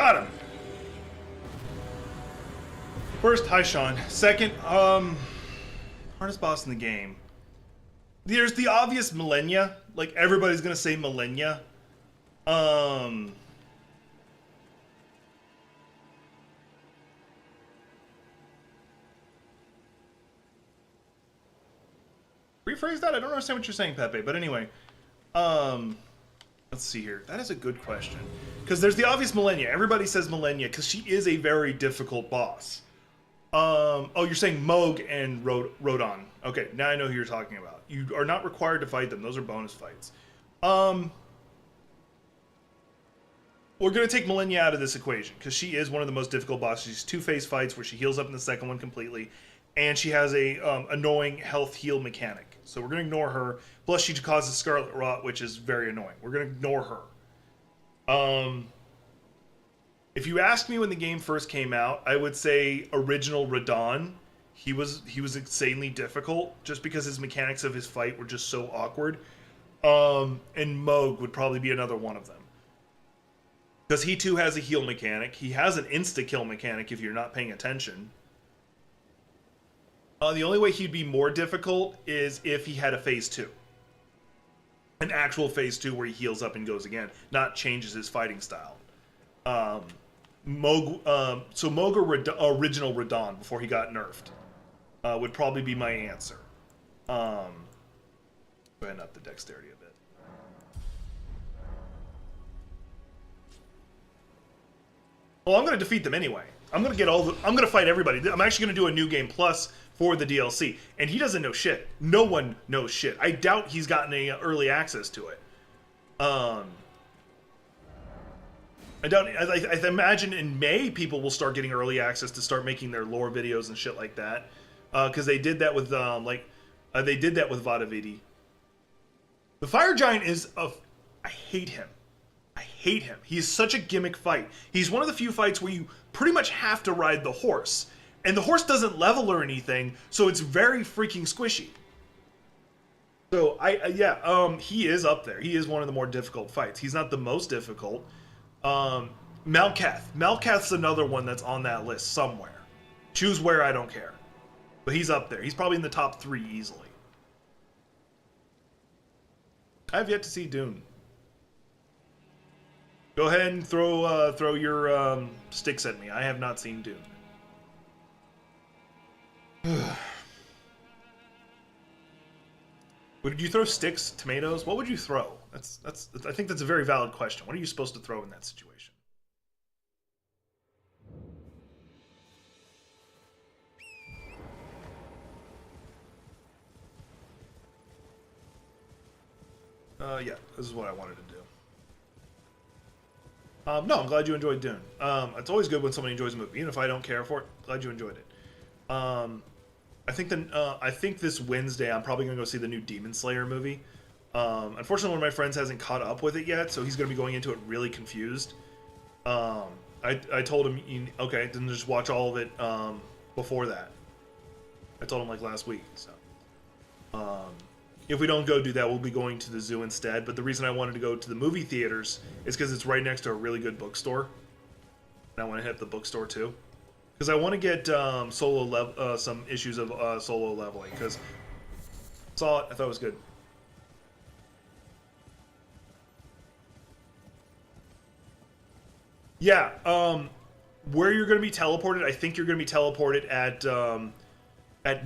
[SPEAKER 1] Got him! First, hi Sean. Second, hardest boss in the game. There's the obvious Millennia. Like, everybody's gonna say Millennia. Rephrase that? I don't understand what you're saying, Pepe. But anyway, let's see here. That is a good question. Because there's the obvious Millennia. Everybody says Millennia because she is a very difficult boss. Oh, you're saying Moog and Rodon. Okay, now I know who you're talking about. You are not required to fight them. Those are bonus fights. We're going to take Millennia out of this equation because she is one of the most difficult bosses. She's two-phase fights where she heals up in the second one completely. And she has a annoying health heal mechanic. So we're going to ignore her. Plus, she causes Scarlet Rot, which is very annoying. We're going to ignore her. If you asked me when the game first came out, I would say original Radon. He was insanely difficult just because his mechanics of his fight were just so awkward. And Moog would probably be another one of them. Because he too has a heal mechanic. He has an insta-kill mechanic if you're not paying attention. The only way he'd be more difficult is if he had a phase 2. An actual phase 2 where he heals up and goes again, not changes his fighting style. Moog or original Radon before he got nerfed would probably be my answer. Go ahead and up the dexterity a bit. Well, I'm going to defeat them anyway. I'm going to fight everybody. I'm actually going to do a new game plus for the DLC, and he doesn't know shit. No one knows shit. I doubt he's gotten a early access to it. I imagine in May people will start getting early access to start making their lore videos and shit like that, because they did that with they did that with Vadavidi. The Fire Giant is I hate him. I hate him. He's such a gimmick fight. He's one of the few fights where you pretty much have to ride the horse. And the horse doesn't level or anything, so it's very freaking squishy. So, he is up there. He is one of the more difficult fights. He's not the most difficult. Malkath. Malkath's another one that's on that list somewhere. Choose where, I don't care. But he's up there. He's probably in the top 3 easily. I have yet to see Dune. Go ahead and throw your sticks at me. I have not seen Dune. Would you throw sticks, tomatoes? What would you throw? I think that's a very valid question. What are you supposed to throw in that situation? Yeah, this is what I wanted to do. No, I'm glad you enjoyed Dune. It's always good when somebody enjoys a movie, even if I don't care for it. Glad you enjoyed it. I think this Wednesday I'm probably gonna go see the new Demon Slayer movie. Unfortunately, one of my friends hasn't caught up with it yet, so he's gonna be going into it really confused. I told him, okay, then just watch all of it before that. I told him like last week. So, if we don't go do that, we'll be going to the zoo instead. But the reason I wanted to go to the movie theaters is because it's right next to a really good bookstore, and I want to hit the bookstore too. Because I want to get some issues of solo leveling. Because saw it, I thought it was good. Yeah, where you're going to be teleported, I think you're going to be teleported at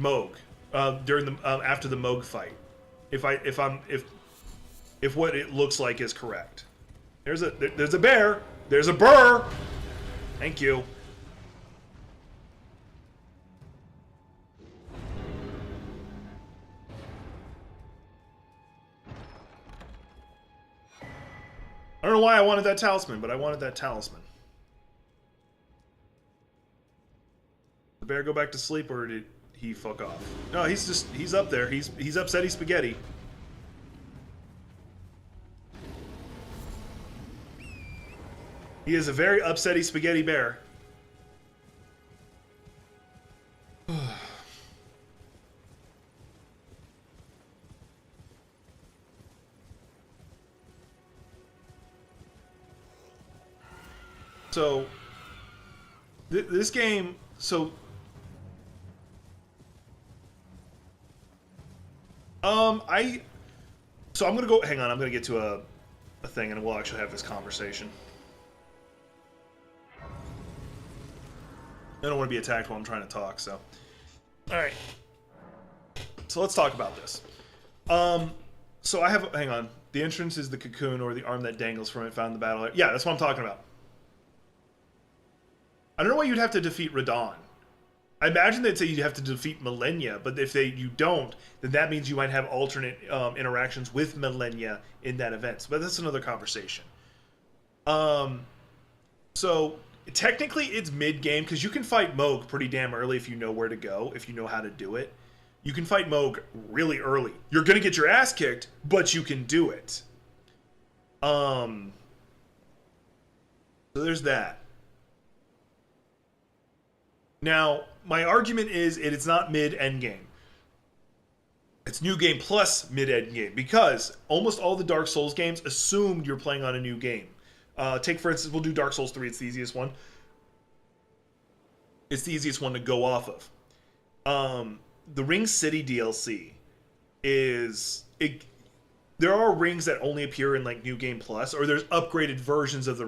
[SPEAKER 1] Moog during the after the Moog fight. If what it looks like is correct. There's a bear. There's a burr. Thank you. I don't know why I wanted that talisman, but I wanted that talisman. Did the bear go back to sleep, or did he fuck off? No, he's up there. He's upsetty spaghetti. He is a very upsetty spaghetti bear. So this game, so I'm gonna go. Hang on, I'm gonna get to a thing, and we'll actually have this conversation. I don't want to be attacked while I'm trying to talk. So, all right. So let's talk about this. So I have. Hang on. The entrance is the cocoon or the arm that dangles from it found in the battle. Yeah, that's what I'm talking about. I don't know why you'd have to defeat Radon. I imagine they'd say you'd have to defeat Millennia, but if you don't, then that means you might have alternate interactions with Millennia in that event. But that's another conversation. So technically it's mid-game, because you can fight Moog pretty damn early if you know where to go, if you know how to do it. You can fight Moog really early. You're going to get your ass kicked, but you can do it. So there's that. Now, my argument is it's not mid-endgame. It's new game plus mid-endgame, because almost all the Dark Souls games assumed you're playing on a new game. Take, for instance, we'll do Dark Souls 3. It's the easiest one. It's the easiest one to go off of. The Ring City DLC there are rings that only appear in like New Game Plus, or there's upgraded versions of the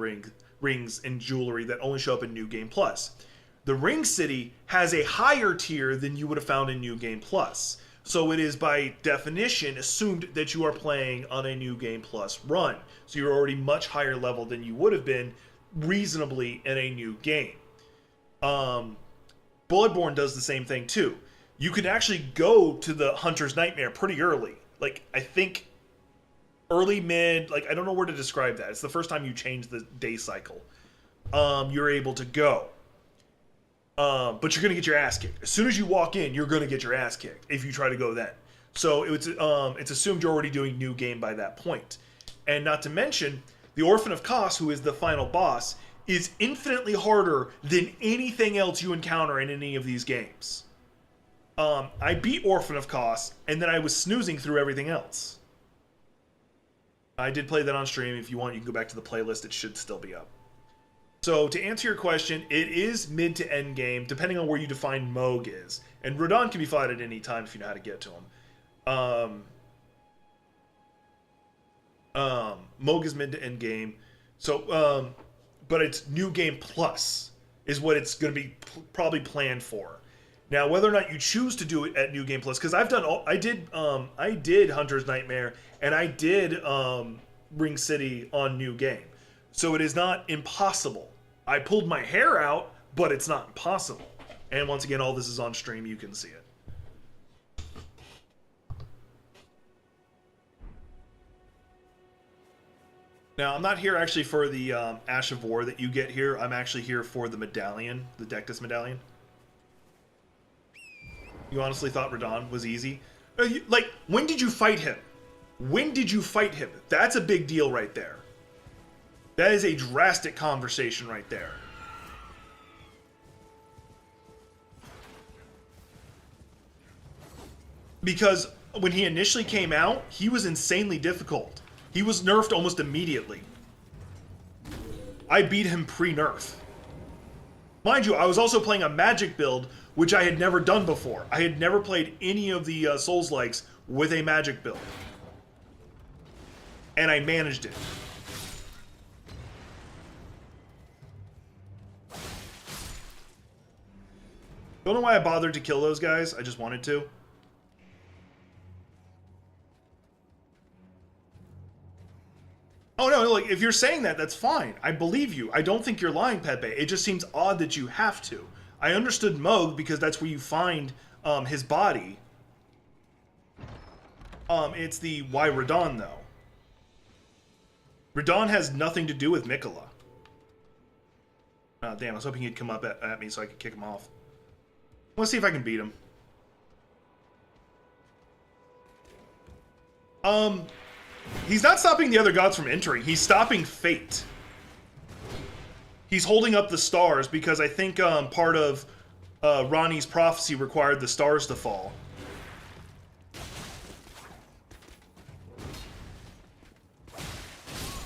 [SPEAKER 1] rings and jewelry that only show up in New Game Plus. The Ring City has a higher tier than you would have found in New Game Plus. So it is by definition assumed that you are playing on a New Game Plus run. So you're already much higher level than you would have been reasonably in a new game. Bloodborne does the same thing too. You can actually go to the Hunter's Nightmare pretty early. Like, I think early, mid, like, I don't know where to describe that. It's the first time you change the day cycle. You're able to go. But you're going to get your ass kicked. As soon as you walk in, you're going to get your ass kicked if you try to go then. So it's assumed you're already doing new game by that point. And not to mention, the Orphan of Kos, who is the final boss, is infinitely harder than anything else you encounter in any of these games. I beat Orphan of Kos, and then I was snoozing through everything else. I did play that on stream. If you want, you can go back to the playlist. It should still be up. So, to answer your question, it is mid to end game, depending on where you define Moog is. And Radon can be fought at any time if you know how to get to him. Moog is mid to end game. So, but it's New Game Plus is what it's going to be probably planned for. Now, whether or not you choose to do it at New Game Plus, because I did Hunter's Nightmare and I did Ring City on New Game, so it is not impossible. I pulled my hair out, but it's not impossible. And once again, all this is on stream; you can see it. Now, I'm not here actually for the Ash of War that you get here. I'm actually here for the medallion, the Dectus medallion. You honestly thought Radon was easy? Like, when did you fight him? When did you fight him? That's a big deal right there. That is a drastic conversation right there. Because when he initially came out, he was insanely difficult. He was nerfed almost immediately. I beat him pre-nerf. Mind you, I was also playing a magic build, which I had never done before. I had never played any of the Souls-likes with a magic build. And I managed it. Don't know why I bothered to kill those guys. I just wanted to. Oh no, like, if you're saying that, that's fine. I believe you. I don't think you're lying, Pepe. It just seems odd that you have to. I understood Moog because that's where you find his body. It's the why Radon, though. Radon has nothing to do with Mikola. Oh, damn, I was hoping he'd come up at me so I could kick him off. Let's see if I can beat him. He's not stopping the other gods from entering. He's stopping fate. He's holding up the stars because I think part of Ronnie's prophecy required the stars to fall.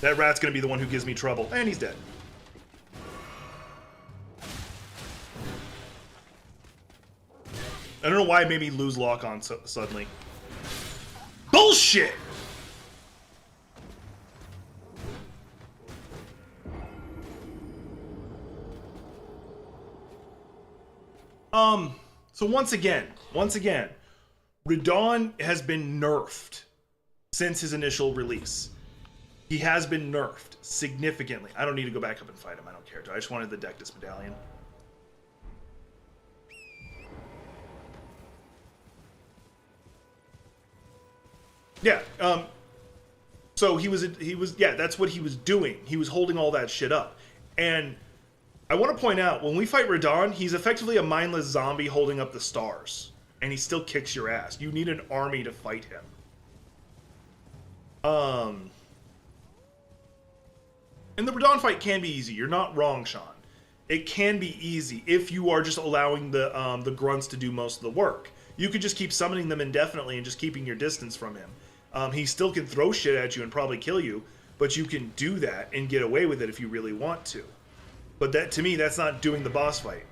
[SPEAKER 1] That rat's gonna be the one who gives me trouble. And he's dead. I don't know why it made me lose lock on suddenly. Bullshit! So once again, Radahn has been nerfed since his initial release. He has been nerfed significantly. I don't need to go back up and fight him. I don't care. I just wanted the Daedules medallion. Yeah, so he was, yeah, that's what he was doing. He was holding all that shit up. And I want to point out, when we fight Radahn, he's effectively a mindless zombie holding up the stars. And he still kicks your ass. You need an army to fight him. And the Radahn fight can be easy. You're not wrong, Sean. It can be easy if you are just allowing the grunts to do most of the work. You could just keep summoning them indefinitely and just keeping your distance from him. He still can throw shit at you and probably kill you, but you can do that and get away with it if you really want to. But that, to me, that's not doing the boss fight.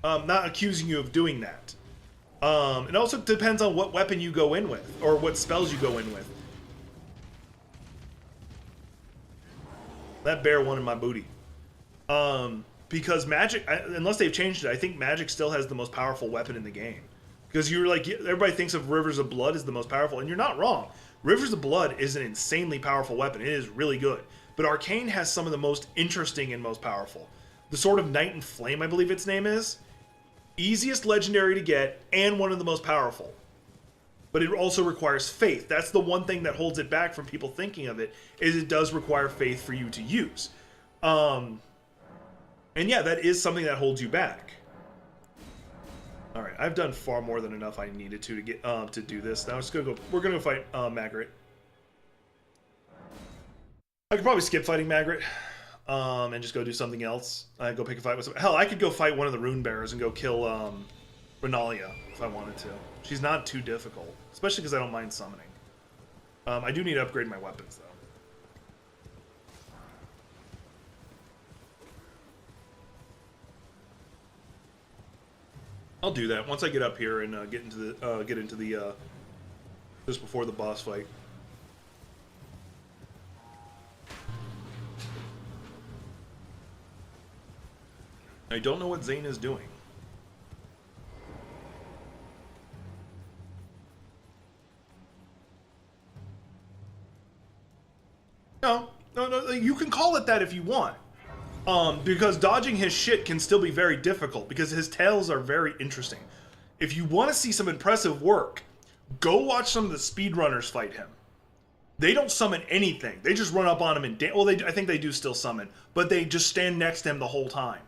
[SPEAKER 1] Not accusing you of doing that. It also depends on what weapon you go in with, or what spells you go in with. That bear wanted my booty. Because magic, unless they've changed it, I think magic still has the most powerful weapon in the game. Because you're like, everybody thinks of Rivers of Blood as the most powerful, and you're not wrong. Rivers of Blood is an insanely powerful weapon. It is really good. But Arcane has some of the most interesting and most powerful. The Sword of Night and Flame, I believe its name is. Easiest legendary to get, and one of the most powerful. But it also requires faith. That's the one thing that holds it back from people thinking of it, is it does require faith for you to use. And yeah, that is something that holds you back. Alright, I've done far more than enough I needed to get to do this. Now we're gonna go fight Magret. I could probably skip fighting Magret. And just go do something else. Go pick a fight with some... Hell, I could go fight one of the Rune Bearers and go kill Renalia if I wanted to. She's not too difficult, especially because I don't mind summoning. I do need to upgrade my weapons, though. I'll do that once I get up here and get into the just before the boss fight. I don't know what Zane is doing. No, you can call it that if you want. Because dodging his shit can still be very difficult because his tails are very interesting. If you want to see some impressive work, go watch some of the speedrunners fight him. They don't summon anything. They just run up on him and well, I think they do still summon, but they just stand next to him the whole time.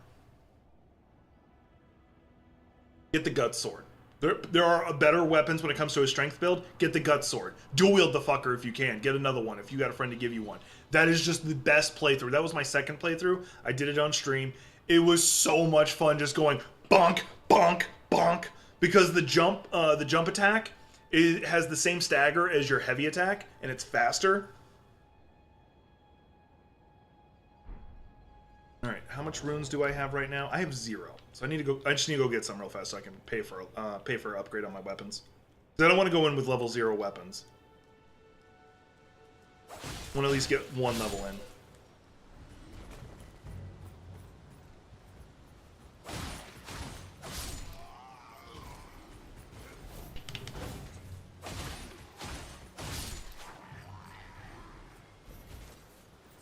[SPEAKER 1] Get the Gut Sword. There are better weapons when it comes to a strength build. Get the Gut Sword. Dual wield the fucker if you can. Get another one if you got a friend to give you one. That is just the best playthrough. That was my second playthrough. I did it on stream. It was so much fun just going bonk, bonk, bonk. Because the jump attack has the same stagger as your heavy attack, and it's faster. Alright, how much runes do I have right now? I have 0. So I just need to go get some real fast so I can pay for an upgrade on my weapons. Because I don't want to go in with level 0 weapons. I want to at least get one level in.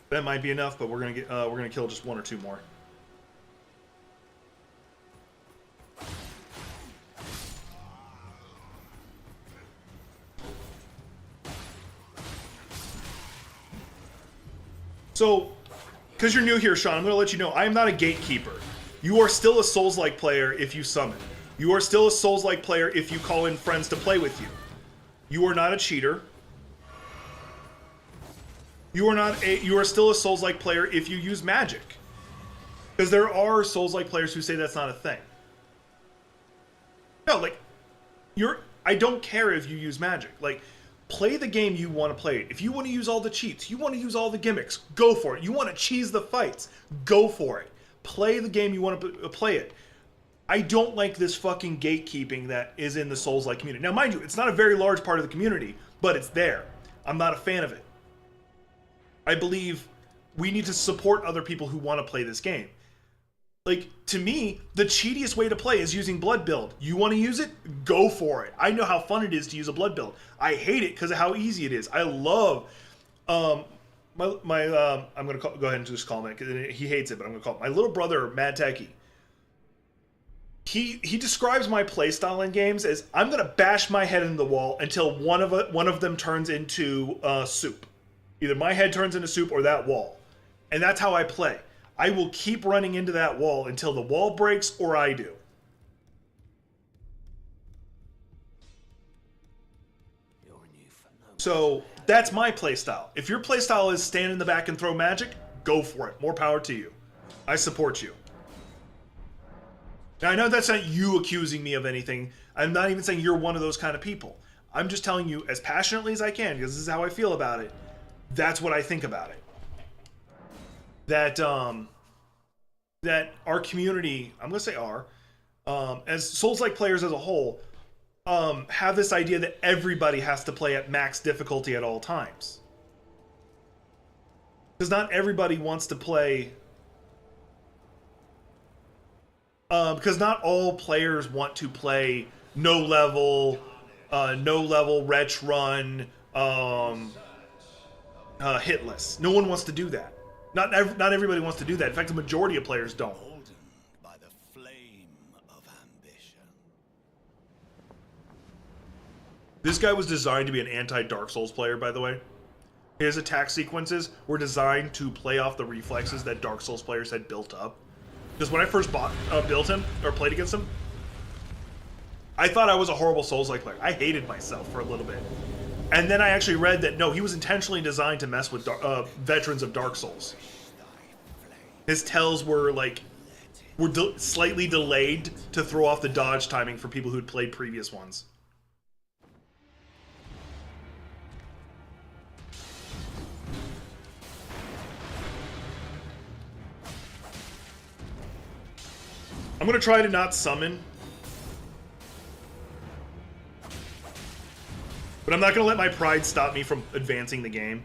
[SPEAKER 1] That might be enough, but we're gonna kill just 1 or 2 more. So, because you're new here, Sean, I'm going to let you know, I am not a gatekeeper. You are still a Souls-like player if you summon. You are still a Souls-like player if you call in friends to play with you. You are not a cheater. You are still a Souls-like player if you use magic. Because there are Souls-like players who say that's not a thing. No, like, I don't care if you use magic. Like, play the game you want to play. If you want to use all the cheats, you want to use all the gimmicks, go for it. You want to cheese the fights, go for it. play the game you want to play it. I don't like this fucking gatekeeping that is in the Souls-like community. Now, mind you, it's not a very large part of the community, but it's there. I'm not a fan of it. I believe we need to support other people who want to play this game. Like, to me, the cheatiest way to play is using blood build. You want to use it? Go for it. I know how fun it is to use a blood build. I hate it because of how easy it is. I love I'm gonna go ahead and just call him it. He hates it, but I'm gonna call him my little brother, Mad Techie. He describes my playstyle in games as I'm gonna bash my head into the wall until one of them turns into soup. Either my head turns into soup or that wall, and that's how I play. I will keep running into that wall until the wall breaks or I do. So that's my playstyle. If your playstyle is stand in the back and throw magic, go for it. More power to you. I support you. Now, I know that's not you accusing me of anything. I'm not even saying you're one of those kind of people. I'm just telling you as passionately as I can, because this is how I feel about it. That's what I think about it. That our community, I'm gonna say as Souls-like players as a whole, have this idea that everybody has to play at max difficulty at all times. Because not everybody wants to play. Because not all players want to play no level retch run, hitless. No one wants to do that. Not everybody wants to do that. In fact, the majority of players don't.
[SPEAKER 4] By the flame of ambition.
[SPEAKER 1] This guy was designed to be an anti-Dark Souls player, by the way. His attack sequences were designed to play off the reflexes that Dark Souls players had built up. Because when I first built him, or played against him, I thought I was a horrible Souls-like player. I hated myself for a little bit. And then I actually read that, no, he was intentionally designed to mess with veterans of Dark Souls. His tells were slightly delayed to throw off the dodge timing for people who'd played previous ones. I'm gonna try to not summon. But I'm not gonna let my pride stop me from advancing the game.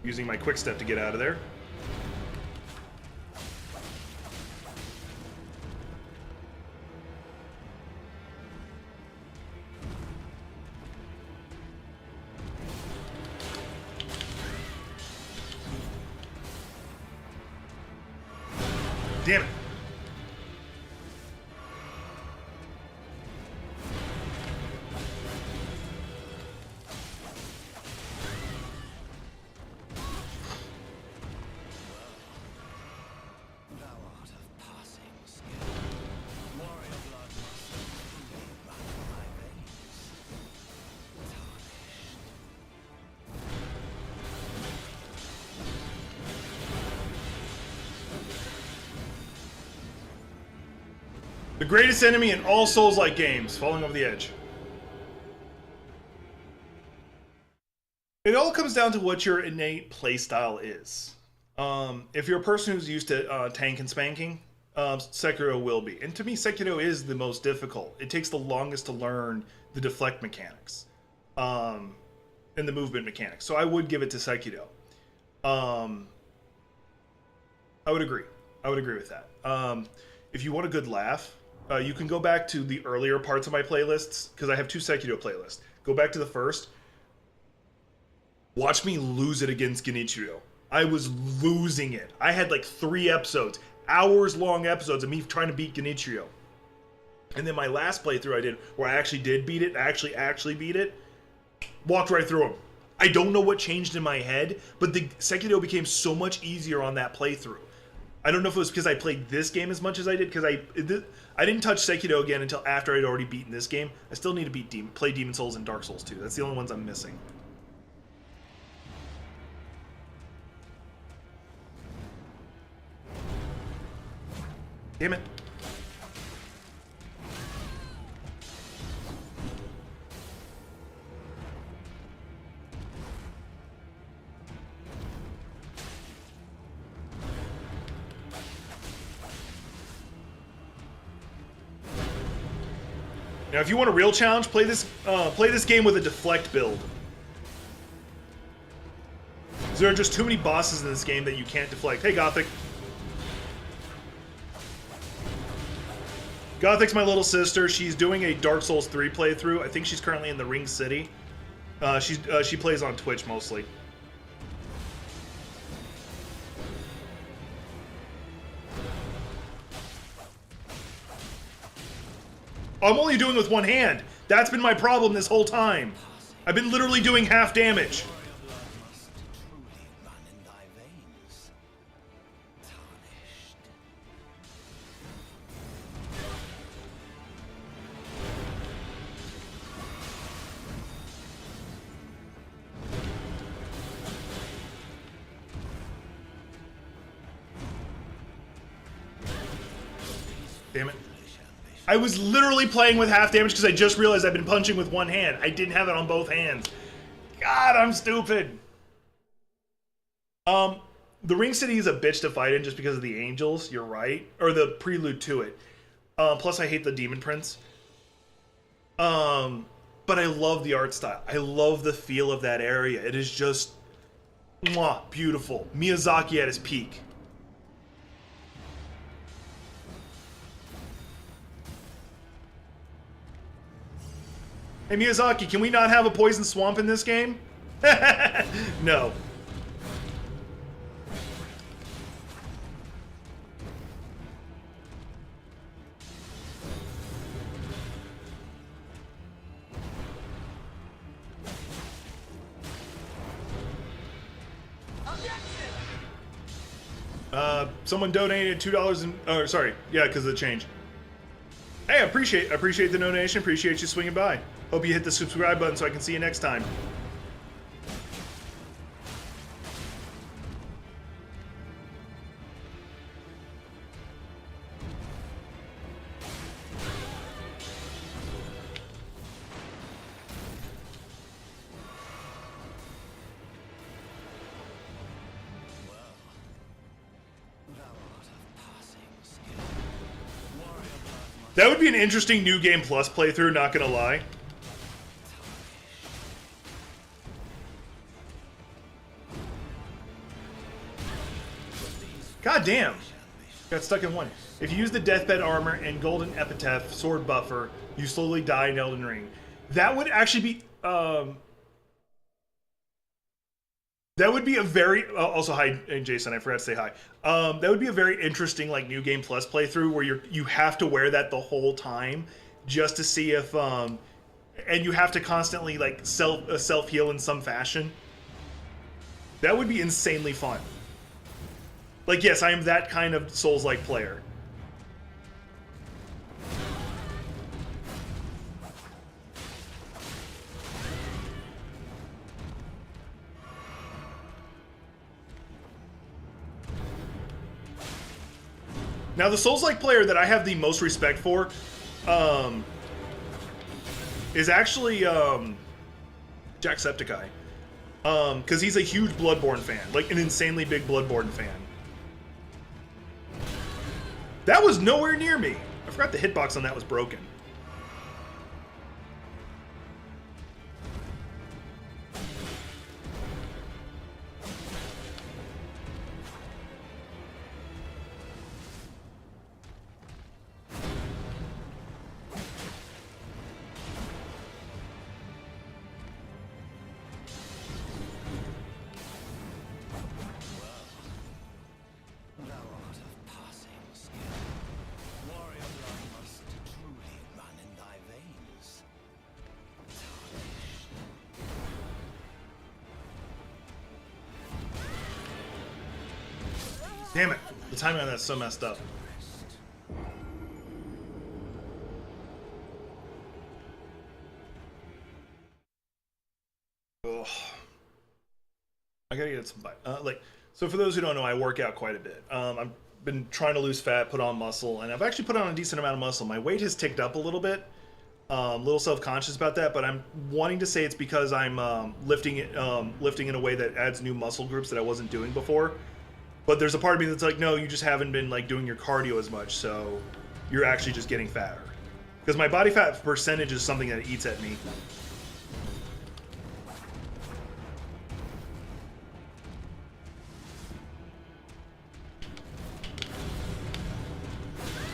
[SPEAKER 1] Using my quick step to get out of there. Damn it. The greatest enemy in all Souls-like games, falling over the edge. It all comes down to what your innate playstyle is. If you're a person who's used to tank and spanking, Sekiro will be. And to me, Sekiro is the most difficult. It takes the longest to learn the deflect mechanics and the movement mechanics. So I would give it to Sekiro. I would agree. I would agree with that. If you want a good laugh, you can go back to the earlier parts of my playlists, because I have 2 Sekiro playlists. Go back to the first. Watch me lose it against Genichiro. I was losing it. I had like 3 episodes, hours-long episodes of me trying to beat Genichiro. And then my last playthrough I did, where I actually did beat it, actually beat it, walked right through him. I don't know what changed in my head, but the Sekiro became so much easier on that playthrough. I don't know if it was because I played this game as much as I did, because I didn't touch Sekiro again until after I'd already beaten this game. I still need to play Demon Souls and Dark Souls 2. That's the only ones I'm missing. Damn it. Now, if you want a real challenge, play this game with a deflect build. There are just too many bosses in this game that you can't deflect. Hey, Gothic. Gothic's my little sister. She's doing a Dark Souls 3 playthrough. I think she's currently in the Ring City. She plays on Twitch mostly. I'm only doing with one hand. That's been my problem this whole time. I've been literally doing half damage. Damn it. I was literally playing with half damage because I just realized I've been punching with one hand. I didn't have it on both hands. God, I'm stupid. The Ring City is a bitch to fight in just because of the angels, you're right. Or the prelude to it. Plus I hate the Demon Prince. But I love the art style. I love the feel of that area. It is just mwah, beautiful. Miyazaki at his peak. Hey Miyazaki, can we not have a poison swamp in this game? No. Someone donated $2 and, or sorry, yeah, because of the change. Hey, I appreciate the donation. Appreciate you swinging by. Hope you hit the subscribe button so I can see you next time. That would be an interesting New Game Plus playthrough, not gonna lie. God damn. Got stuck in one. If you use the deathbed armor and golden epitaph sword buffer, you slowly die in Elden Ring. That would actually be that would be a very also hi Jason, I forgot to say hi. That would be a very interesting like New Game Plus playthrough where you have to wear that the whole time just to see if and you have to constantly like self heal in some fashion. That would be insanely fun. Like yes, I am that kind of Souls-like player. Now, the Souls-like player that I have the most respect for is actually Jacksepticeye. Because he's a huge Bloodborne fan. Like, an insanely big Bloodborne fan. That was nowhere near me. I forgot the hitbox on that was broken. Damn it. The timing on that's so messed up. Ugh. I gotta get some so for those who don't know, I work out quite a bit. I've been trying to lose fat, put on muscle, and I've actually put on a decent amount of muscle. My weight has ticked up a little bit. A little self-conscious about that, but I'm wanting to say it's because I'm lifting in a way that adds new muscle groups that I wasn't doing before. But there's a part of me that's like, no, you just haven't been like doing your cardio as much, so you're actually just getting fatter. Because my body fat percentage is something that eats at me.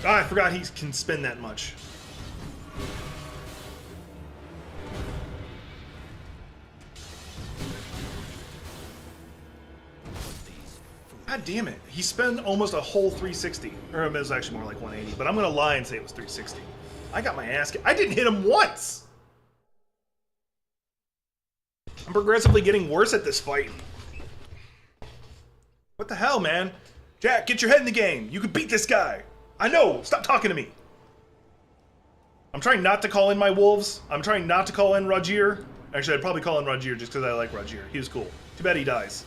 [SPEAKER 1] Ah, I forgot he can spend that much. God damn it. He spent almost a whole 360. Or it was actually more like 180, but I'm gonna lie and say it was 360. I got my ass kicked. I didn't hit him once! I'm progressively getting worse at this fight. What the hell, man? Jack, get your head in the game. You can beat this guy. I know. Stop talking to me. I'm trying not to call in my wolves. I'm trying not to call in Rogier. Actually, I'd probably call in Rogier just because I like Rogier. He was cool. Too bad he dies.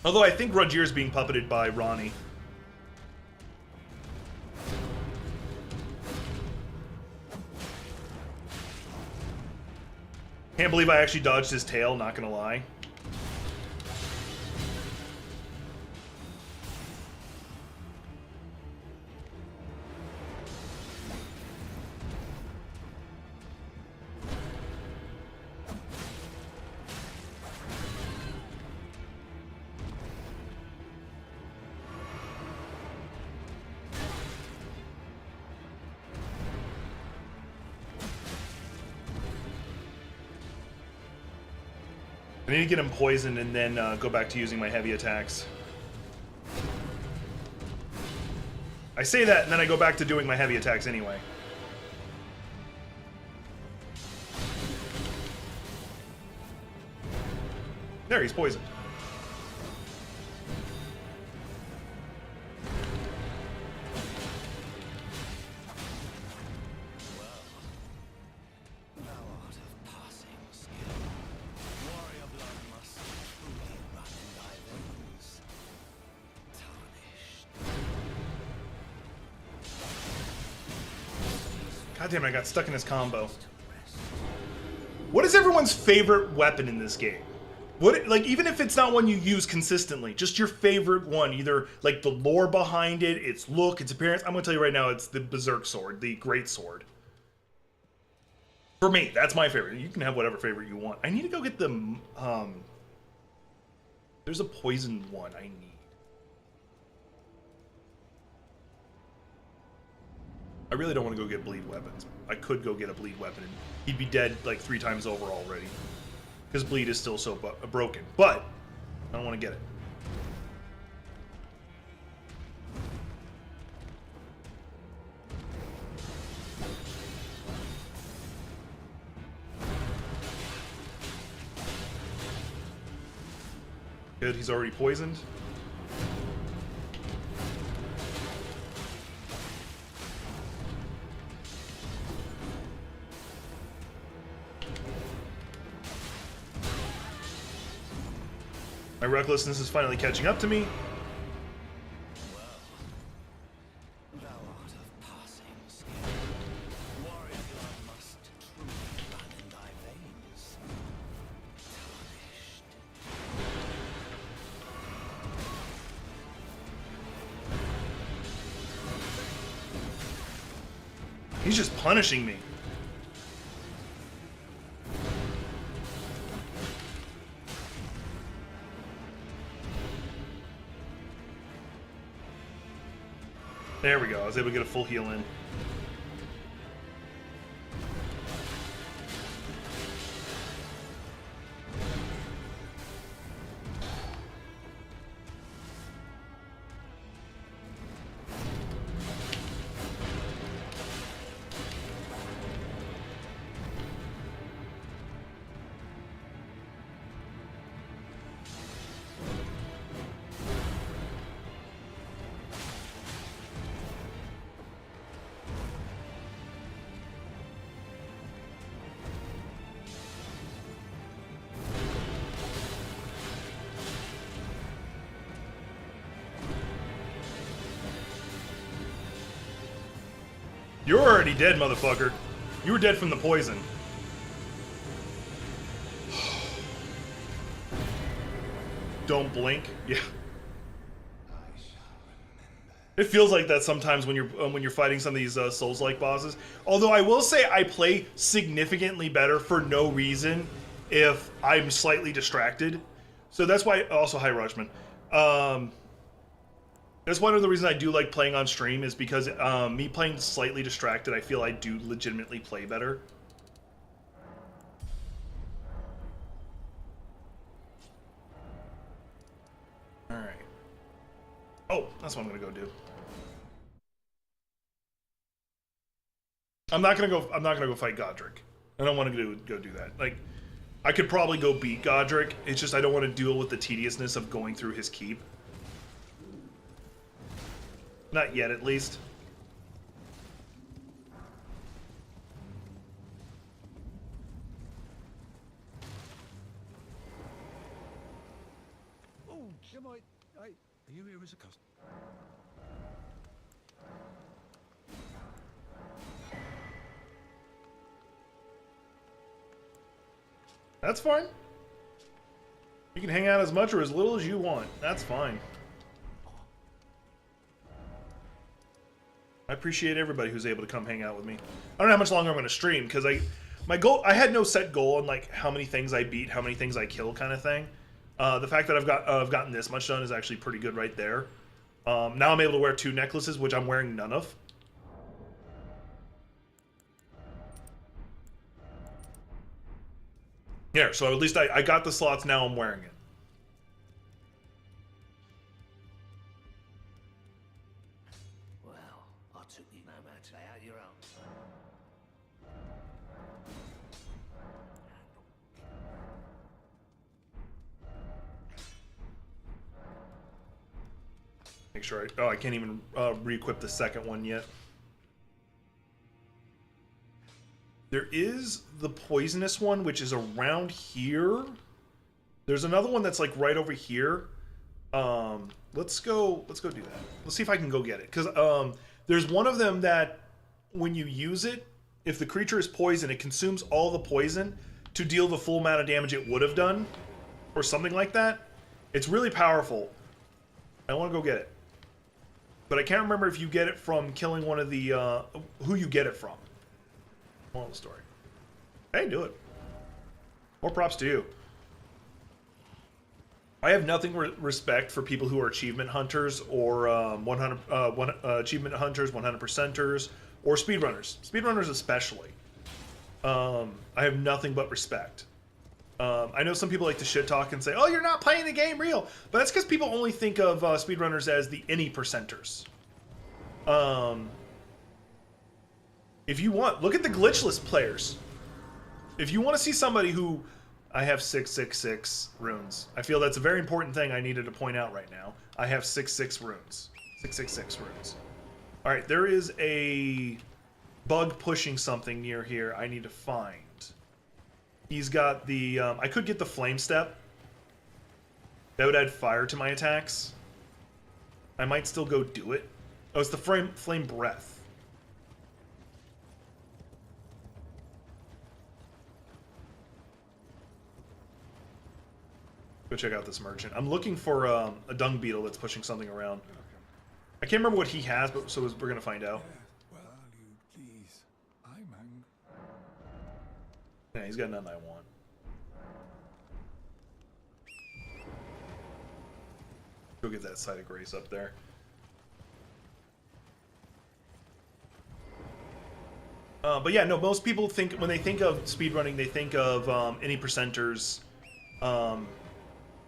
[SPEAKER 1] Although I think Rogier is being puppeted by Ronnie. Can't believe I actually dodged his tail, not gonna lie. I need to get him poisoned and then go back to using my heavy attacks. I say that and then I go back to doing my heavy attacks anyway. There, he's poisoned. God damn it, I got stuck in his combo. What is everyone's favorite weapon in this game? What, like, even if it's not one you use consistently, just your favorite one, either like the lore behind it, its look, its appearance. I'm gonna tell you right now, it's the Berserk Sword, the Great Sword. For me, that's my favorite. You can have whatever favorite you want. I need to go get the, there's a poisoned one I need. I really don't want to go get bleed weapons. I could go get a bleed weapon and he'd be dead like 3 times over already. Because bleed is still so broken. But I don't want to get it. Good, he's already poisoned. My recklessness is finally catching up to me.
[SPEAKER 4] Thou art of passing skill. Warrior blood must truly run in thy veins. Tarnished.
[SPEAKER 1] He's just punishing me. There we go. I was able to get a full heal in. You're already dead, motherfucker. You were dead from the poison. Don't blink. Yeah. It feels like that sometimes when you're fighting some of these Souls-like bosses. Although I will say I play significantly better for no reason if I'm slightly distracted. So that's why also hi Rushman. That's one of the reasons I do like playing on stream is because me playing slightly distracted, I feel I do legitimately play better. All right. Oh, that's what I'm gonna go do. I'm not gonna go fight Godric. I don't want to go do that. Like, I could probably go beat Godric. It's just I don't want to deal with the tediousness of going through his keep. Not yet, at least.
[SPEAKER 2] Oh, are you here as a customer?
[SPEAKER 1] That's fine. You can hang out as much or as little as you want. That's fine. I appreciate everybody who's able to come hang out with me. I don't know how much longer I'm going to stream because I had no set goal on like how many things I beat, how many things I kill, kind of thing. The fact that I've gotten this much done is actually pretty good right there. Now I'm able to wear 2 necklaces, which I'm wearing none of. Yeah, so at least I got the slots, now I'm wearing it.
[SPEAKER 4] Well, I took you no matter how you're out.
[SPEAKER 1] Make sure I can't even re-equip the second one yet. There is the poisonous one, which is around here. There's another one that's like right over here. Let's go do that. Let's see if I can go get it. Because there's one of them that when you use it, if the creature is poisoned, it consumes all the poison to deal the full amount of damage it would have done. Or something like that. It's really powerful. I want to go get it. But I can't remember if you get it from killing one of the... who you get it from. Moral of the story. Hey, do it. More props to you. I have nothing respect for people who are achievement hunters or 100 achievement hunters, 100%ers, or speedrunners. Speedrunners especially. I have nothing but respect. I know some people like to shit talk and say, "Oh, you're not playing the game real," but that's because people only think of speedrunners as the any percenters. If you want, look at the glitchless players. If you want to see somebody who... I have 666 runes. I feel that's a very important thing I needed to point out right now. I have 66 runes. 666 runes. Alright, there is a bug pushing something near here I need to find. He's got the... I could get the flame step. That would add fire to my attacks. I might still go do it. Oh, it's the flame breath. Go check out this merchant. I'm looking for a dung beetle that's pushing something around. I can't remember what he has, but so we're gonna find out.
[SPEAKER 2] Well, you please. I'm angry.
[SPEAKER 1] Yeah, he's got nothing I want. Go get that side of grace up there. But yeah, no, most people think, when they think of speedrunning, they think of any percenters.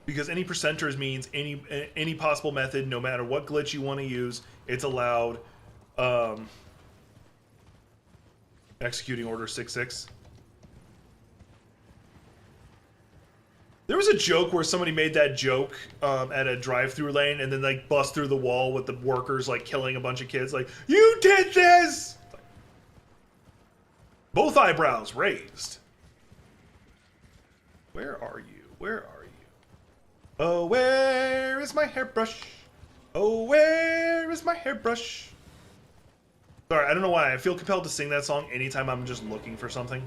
[SPEAKER 1] Because any percenters means any possible method, no matter what glitch you want to use, it's allowed. Executing Order 6-6. There was a joke where somebody made that joke at a drive-through lane and then like bust through the wall with the workers like killing a bunch of kids. Like, you did this! Both eyebrows raised. Where are you? Where are you? Oh, where is my hairbrush? Oh, where is my hairbrush? Sorry, I don't know why. I feel compelled to sing that song anytime I'm just looking for something.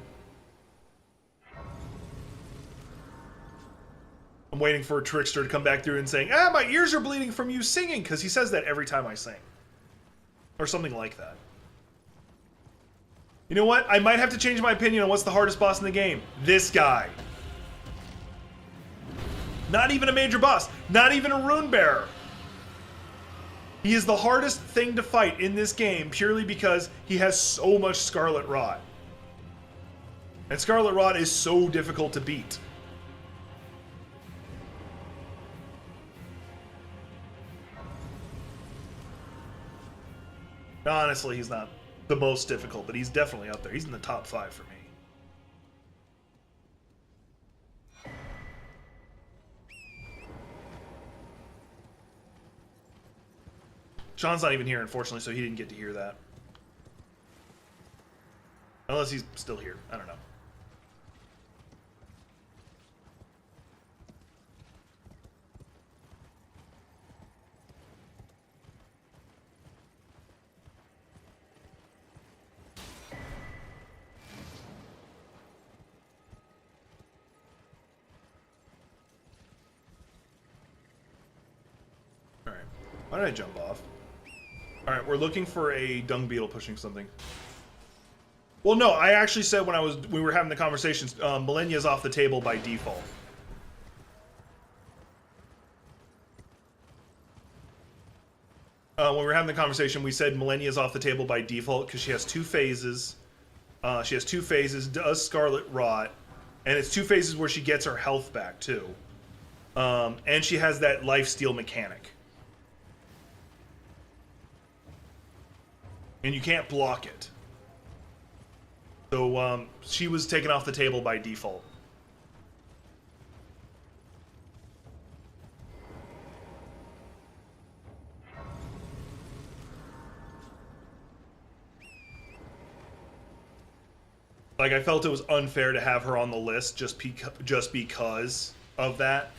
[SPEAKER 1] I'm waiting for a Trickster to come back through and saying, "Ah, my ears are bleeding from you singing," because he says that every time I sing. Or something like that. You know what? I might have to change my opinion on what's the hardest boss in the game. This guy. Not even a major boss. Not even a rune bearer. He is the hardest thing to fight in this game purely because he has so much Scarlet Rot. And Scarlet Rot is so difficult to beat. Honestly, he's not the most difficult, but he's definitely up there. He's in the top 5 for me. Sean's not even here, unfortunately, so he didn't get to hear that. Unless he's still here. I don't know. Alright. Why did I jump off? Alright, we're looking for a dung beetle pushing something. Well, no, I actually said when we were having the conversations, Millennia's off the table by default. When we were having the conversation, we said Millennia's off the table by default because she has 2 phases. She has 2 phases, does Scarlet Rot, and it's 2 phases where she gets her health back, too. And she has that lifesteal mechanic. And you can't block it. So, she was taken off the table by default. Like, I felt it was unfair to have her on the list just because of that.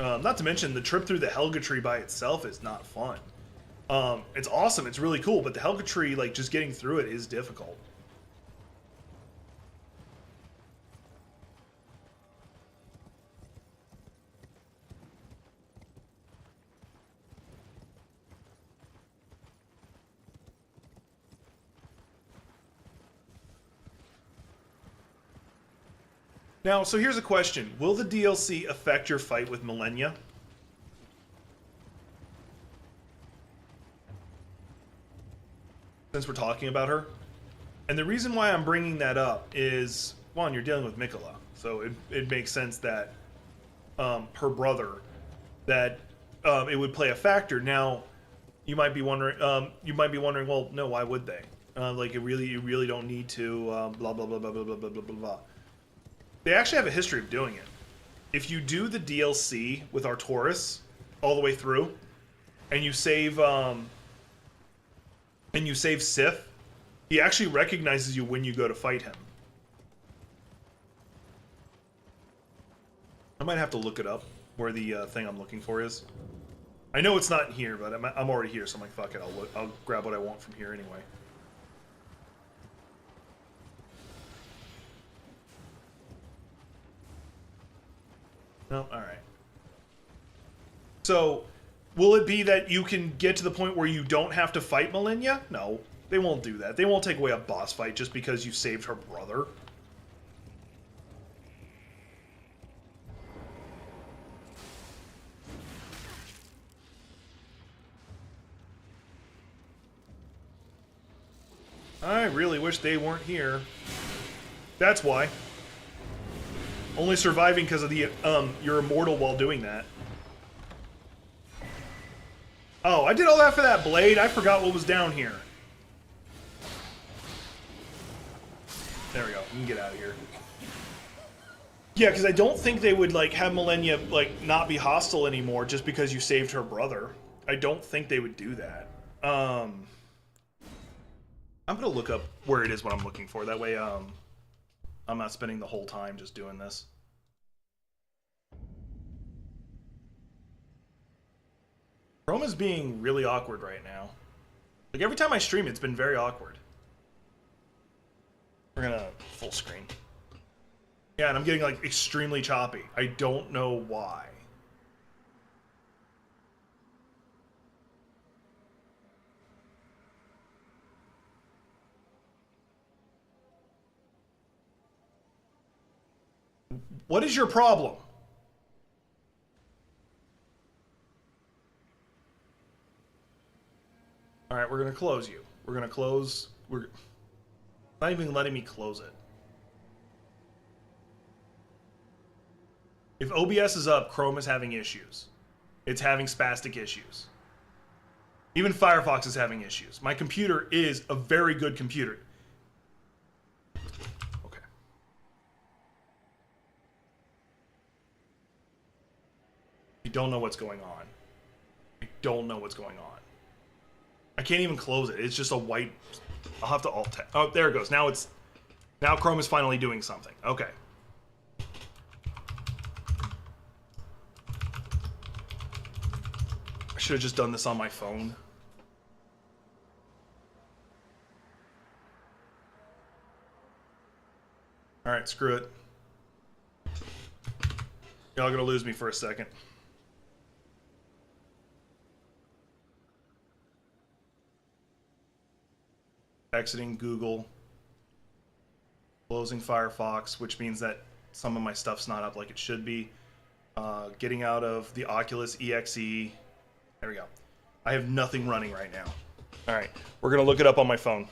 [SPEAKER 1] Not to mention, the trip through the Helga Tree by itself is not fun. It's awesome, it's really cool, but the Helga Tree, like, just getting through it is difficult. Now, so here's a question. Will the DLC affect your fight with Millennia? Since we're talking about her. And the reason why I'm bringing that up is, one, you're dealing with Mikola. So it makes sense that her brother, that it would play a factor. Now, you might be wondering, well, no, why would they? Like, you really don't need to, blah, blah, blah, blah, blah, blah, blah, blah, blah. They actually have a history of doing it. If you do the DLC with Artoris all the way through, and you save Sif, he actually recognizes you when you go to fight him. I might have to look it up where the thing I'm looking for is. I know it's not in here, but I'm already here, so I'm like, fuck it, I'll grab what I want from here anyway. No, alright. So, will it be that you can get to the point where you don't have to fight Millennia? No, they won't do that. They won't take away a boss fight just because you saved her brother. I really wish they weren't here. That's why. Only surviving because of the, you're immortal while doing that. Oh, I did all that for that blade? I forgot what was down here. There we go. We can get out of here. Yeah, because I don't think they would, like, have Millennia, like, not be hostile anymore just because you saved her brother. I don't think they would do that. I'm gonna look up where it is what I'm looking for. That way, I'm not spending the whole time just doing this. Chrome is being really awkward right now. Like, every time I stream, it's been very awkward. We're gonna full screen. Yeah, and I'm getting, like, extremely choppy. I don't know why. What is your problem? All right, we're gonna close you. We're gonna close. We're not even letting me close it. If OBS is up, Chrome is having issues. It's having spastic issues. Even Firefox is having issues. My computer is a very good computer. Okay. I don't know what's going on. I don't know what's going on. I can't even close it. It's just a white... I'll have to alt tab. Oh, there it goes. Now it's... Now Chrome is finally doing something. Okay. I should have just done this on my phone. Alright, screw it. Y'all gonna lose me for a second. Exiting Google. Closing Firefox, which means that some of my stuff's not up like it should be. Getting out of the Oculus EXE. There we go. I have nothing running right now. Alright, we're gonna look it up on my phone.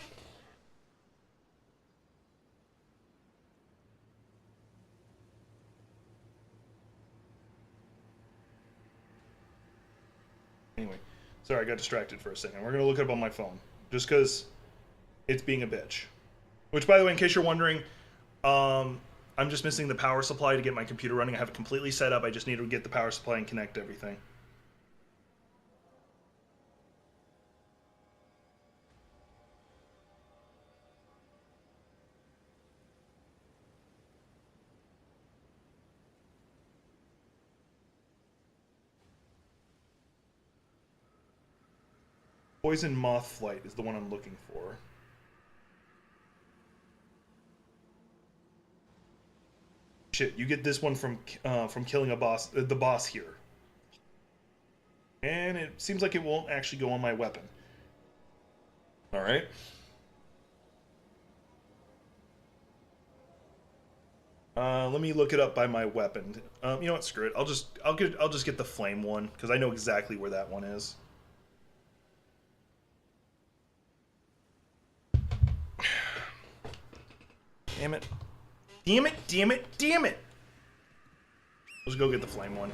[SPEAKER 1] Anyway, sorry, I got distracted for a second. We're gonna look it up on my phone. Just because it's being a bitch. Which, by the way, in case you're wondering, I'm just missing the power supply to get my computer running. I have it completely set up. I just need to get the power supply and connect everything. Poison Moth Flight is the one I'm looking for. Shit, you get this one from killing a boss, the boss here. And it seems like it won't actually go on my weapon. Alright. Let me look it up by my weapon. You know what, screw it. I'll just get the flame one, because I know exactly where that one is. Damn it. Damn it, damn it, damn it! Let's go get the flame one.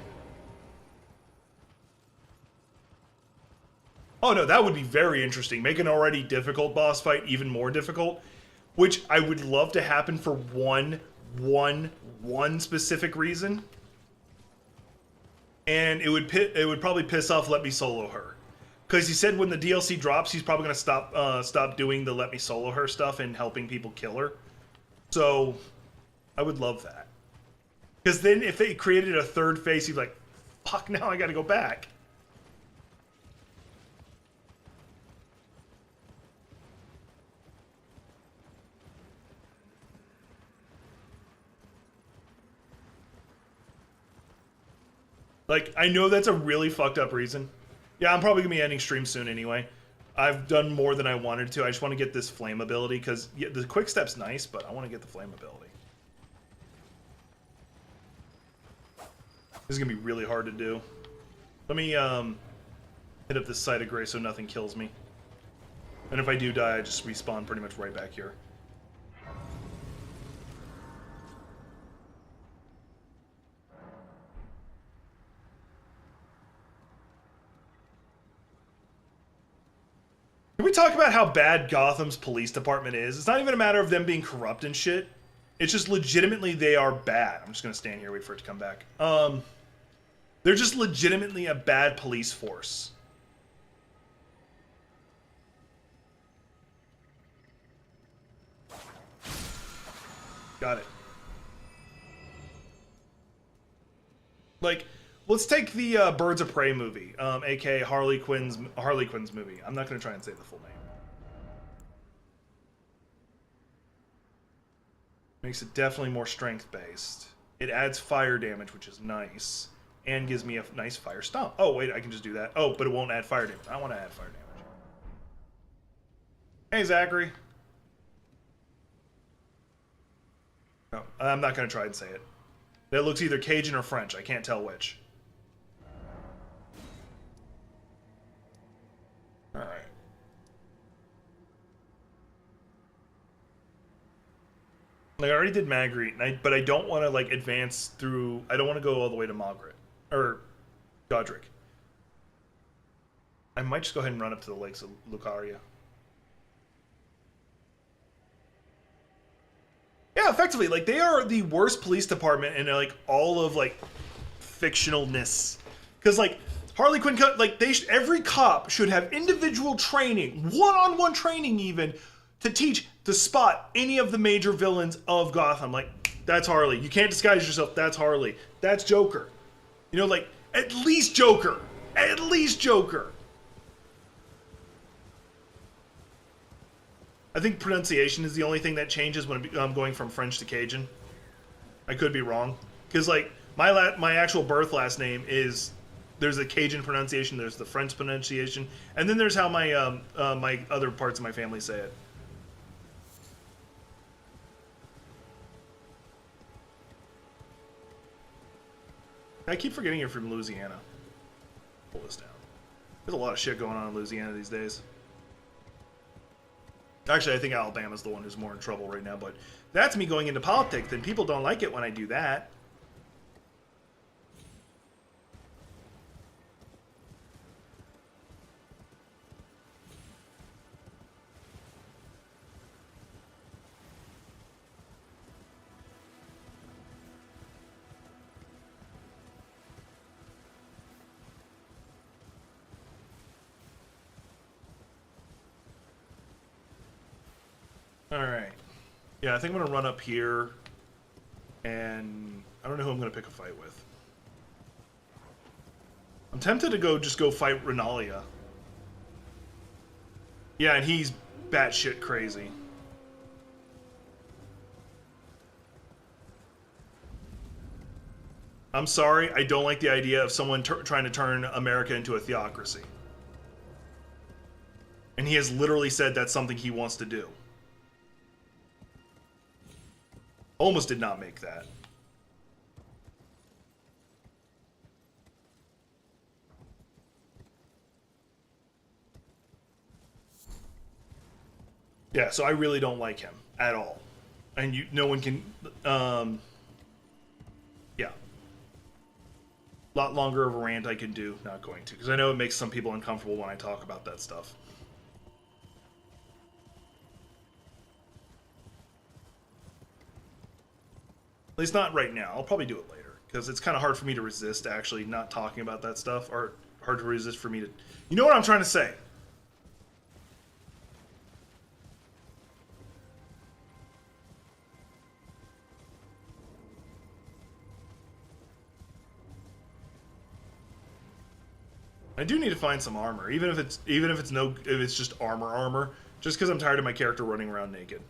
[SPEAKER 1] Oh no, that would be very interesting. Make an already difficult boss fight even more difficult. Which I would love to happen for one specific reason. And it would probably piss off Let Me Solo Her. Because he said when the DLC drops, he's probably going to stop doing the Let Me Solo Her stuff and helping people kill her. So, I would love that. Because then if they created a third phase, he'd be like, fuck, now I gotta go back. Like, I know that's a really fucked up reason. Yeah, I'm probably gonna be ending stream soon anyway. I've done more than I wanted to. I just want to get this flame ability, because yeah, the quick step's nice, but I want to get the flame ability. This is gonna be really hard to do. Let me hit up this site of grace so nothing kills me. And if I do die, I just respawn pretty much right back here. Can we talk about how bad Gotham's police department is? It's not even a matter of them being corrupt and shit. It's just legitimately they are bad. I'm just gonna stand here, wait for it to come back. They're just legitimately a bad police force. Got it. Like, let's take the Birds of Prey movie, aka Harley Quinn's movie. I'm not gonna try and say the full name. Makes it definitely more strength-based. It adds fire damage, which is nice. And gives me a nice fire stomp. Oh, wait, I can just do that. Oh, but it won't add fire damage. I want to add fire damage. Hey, Zachary. No, I'm not going to try and say it. That looks either Cajun or French. I can't tell which. Alright. Like, I already did Magritte, but I don't want to, like, advance through... I don't want to go all the way to Margaret. Or Godric. I might just go ahead and run up to the lakes of Lucaria. Yeah, effectively, like, they are the worst police department in, like, all of, like, fictionalness. Because, like, Harley Quinn, like, every cop should have individual training, one-on-one training even, to teach to spot any of the major villains of Gotham. Like, that's Harley. You can't disguise yourself. That's Harley. That's Joker. You know, like, at least Joker. At least Joker. I think pronunciation is the only thing that changes when I'm going from French to Cajun. I could be wrong. Because, like, my actual birth last name is... There's the Cajun pronunciation, there's the French pronunciation, and then there's how my my other parts of my family say it. I keep forgetting you're from Louisiana. Pull this down. There's a lot of shit going on in Louisiana these days. Actually, I think Alabama's the one who's more in trouble right now, but that's me going into politics, and people don't like it when I do that. Alright. Yeah, I think I'm going to run up here, and I don't know who I'm going to pick a fight with. I'm tempted to just go fight Renalia. Yeah, and he's batshit crazy. I'm sorry, I don't like the idea of someone trying to turn America into a theocracy. And he has literally said that's something he wants to do. Almost did not make that. Yeah, so I really don't like him at all. And no one can, yeah. A lot longer of a rant I can do, not going to, because I know it makes some people uncomfortable when I talk about that stuff. At least not right now. I'll probably do it later, because it's kind of hard for me to resist actually not talking about that stuff, or hard to resist for me to... You know what I'm trying to say? I do need to find some armor, even if it's just armor, just because I'm tired of my character running around naked.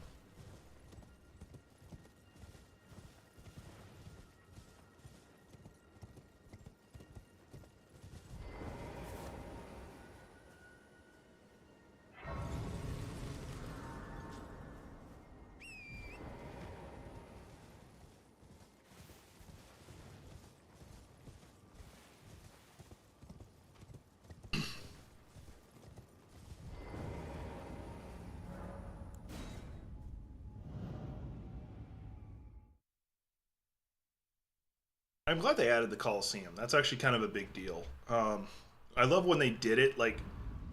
[SPEAKER 1] I'm glad they added the Coliseum. That's actually kind of a big deal. I love when they did it, like,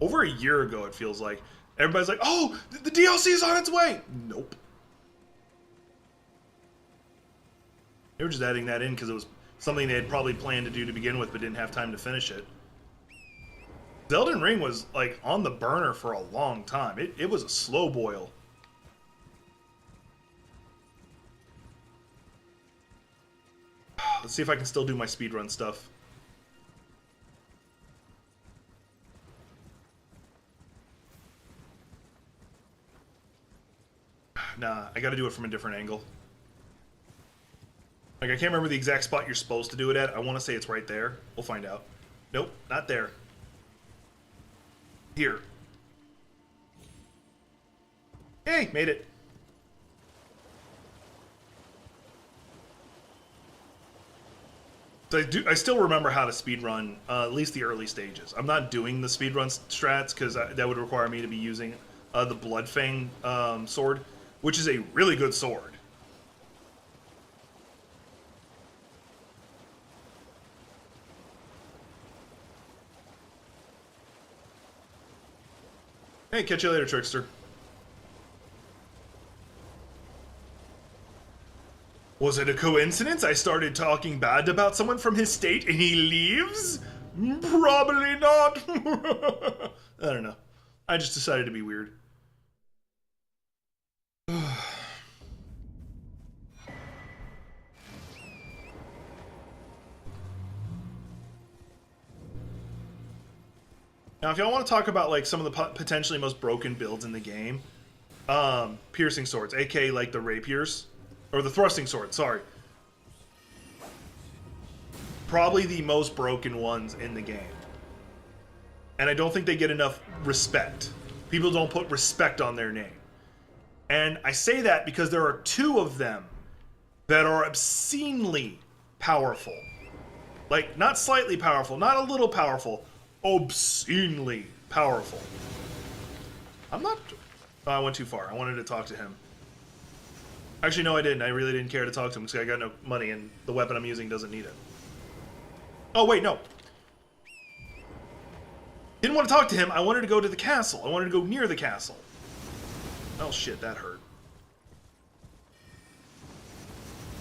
[SPEAKER 1] over a year ago, it feels like. Everybody's like, oh, the DLC is on its way! Nope. They were just adding that in because it was something they had probably planned to do to begin with, but didn't have time to finish it. Elden Ring was, like, on the burner for a long time. It was a slow boil. Let's see if I can still do my speedrun stuff. Nah, I gotta do it from a different angle. Like, I can't remember the exact spot you're supposed to do it at. I want to say it's right there. We'll find out. Nope, not there. Here. Hey, made it. So I still remember how to speedrun at least the early stages. I'm not doing the speedrun strats because that would require me to be using the Bloodfang sword, which is a really good sword. Hey, catch you later, Trickster. Was it a coincidence I started talking bad about someone from his state and he leaves? Probably not. I don't know. I just decided to be weird. Now, if y'all want to talk about like some of the potentially most broken builds in the game, piercing swords, aka like the rapiers, or the thrusting swords, sorry. Probably the most broken ones in the game. And I don't think they get enough respect. People don't put respect on their name. And I say that because there are two of them that are obscenely powerful. Like, not slightly powerful, not a little powerful, obscenely powerful. I'm not... Oh, I went too far. I wanted to talk to him. Actually, no, I didn't. I really didn't care to talk to him because I got no money and the weapon I'm using doesn't need it. Oh, wait, no. Didn't want to talk to him. I wanted to go to the castle. I wanted to go near the castle. Oh, shit, that hurt.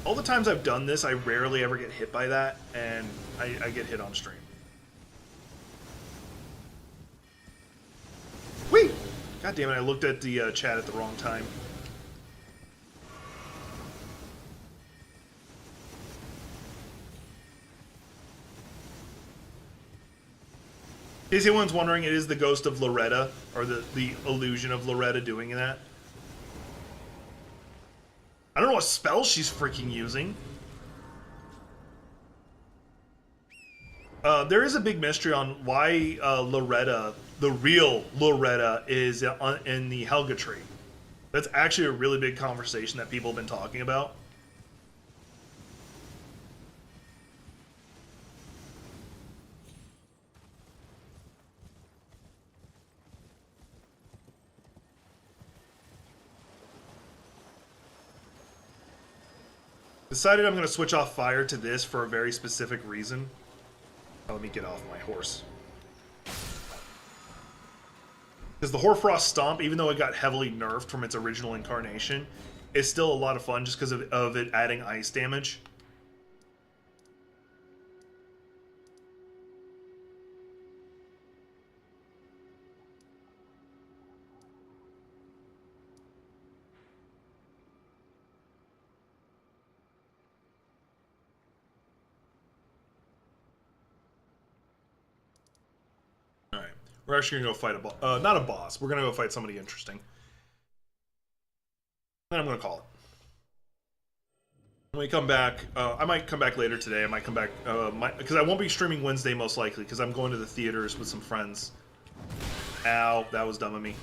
[SPEAKER 1] All the times I've done this, I rarely ever get hit by that, and I get hit on stream. Whee! God damn it, I looked at the chat at the wrong time. In case anyone's wondering, it is the ghost of Loretta, or the illusion of Loretta doing that. I don't know what spell she's freaking using. There is a big mystery on why Loretta, the real Loretta, is in the Helga tree. That's actually a really big conversation that people have been talking about. Decided I'm going to switch off fire to this for a very specific reason. Oh, let me get off my horse. Because the Hoarfrost Stomp, even though it got heavily nerfed from its original incarnation, is still a lot of fun just because of it adding ice damage. Alright, we're actually going to go fight a boss. Not a boss, we're going to go fight somebody interesting. Then I'm going to call it. When we come back, I might come back later today. I might come back, because I won't be streaming Wednesday most likely, because I'm going to the theaters with some friends. Ow, that was dumb of me.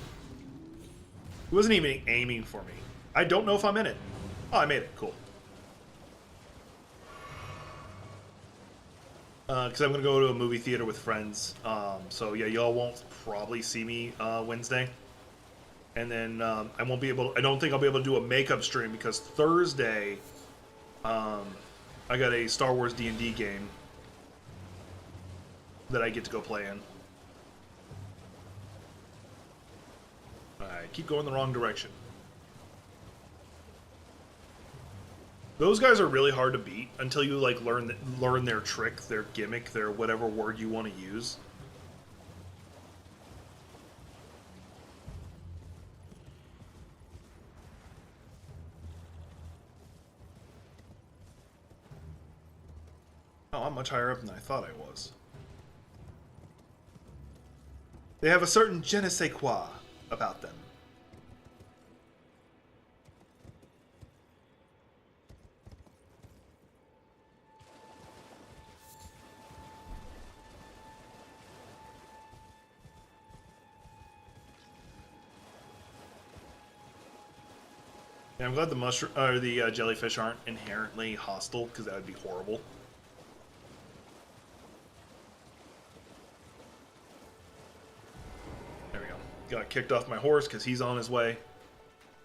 [SPEAKER 1] He wasn't even aiming for me. I don't know if I'm in it. Oh, I made it. Cool. Because I'm going to go to a movie theater with friends. So yeah, y'all won't probably see me Wednesday. And then I won't be able... I don't think I'll be able to do a makeup stream because Thursday... I got a Star Wars D&D game that I get to go play in. Alright, keep going the wrong direction. Those guys are really hard to beat until you like learn their trick, their gimmick, their whatever word you want to use. Oh, I'm much higher up than I thought I was. They have a certain je ne sais quoi about them. Yeah, I'm glad the mushroom or the jellyfish aren't inherently hostile, because that would be horrible. got kicked off my horse because he's on his way.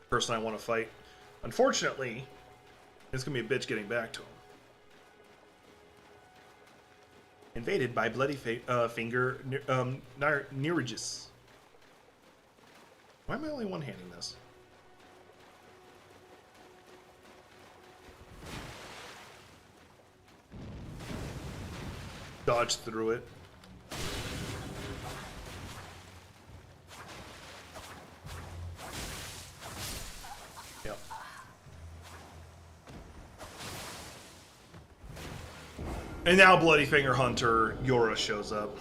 [SPEAKER 1] Person I want to fight. Unfortunately, it's going to be a bitch getting back to him. Invaded by Bloody Finger Neregus. Why am I only one-handing this? Dodge through it. Yep. And now Bloody Finger Hunter Yora shows up.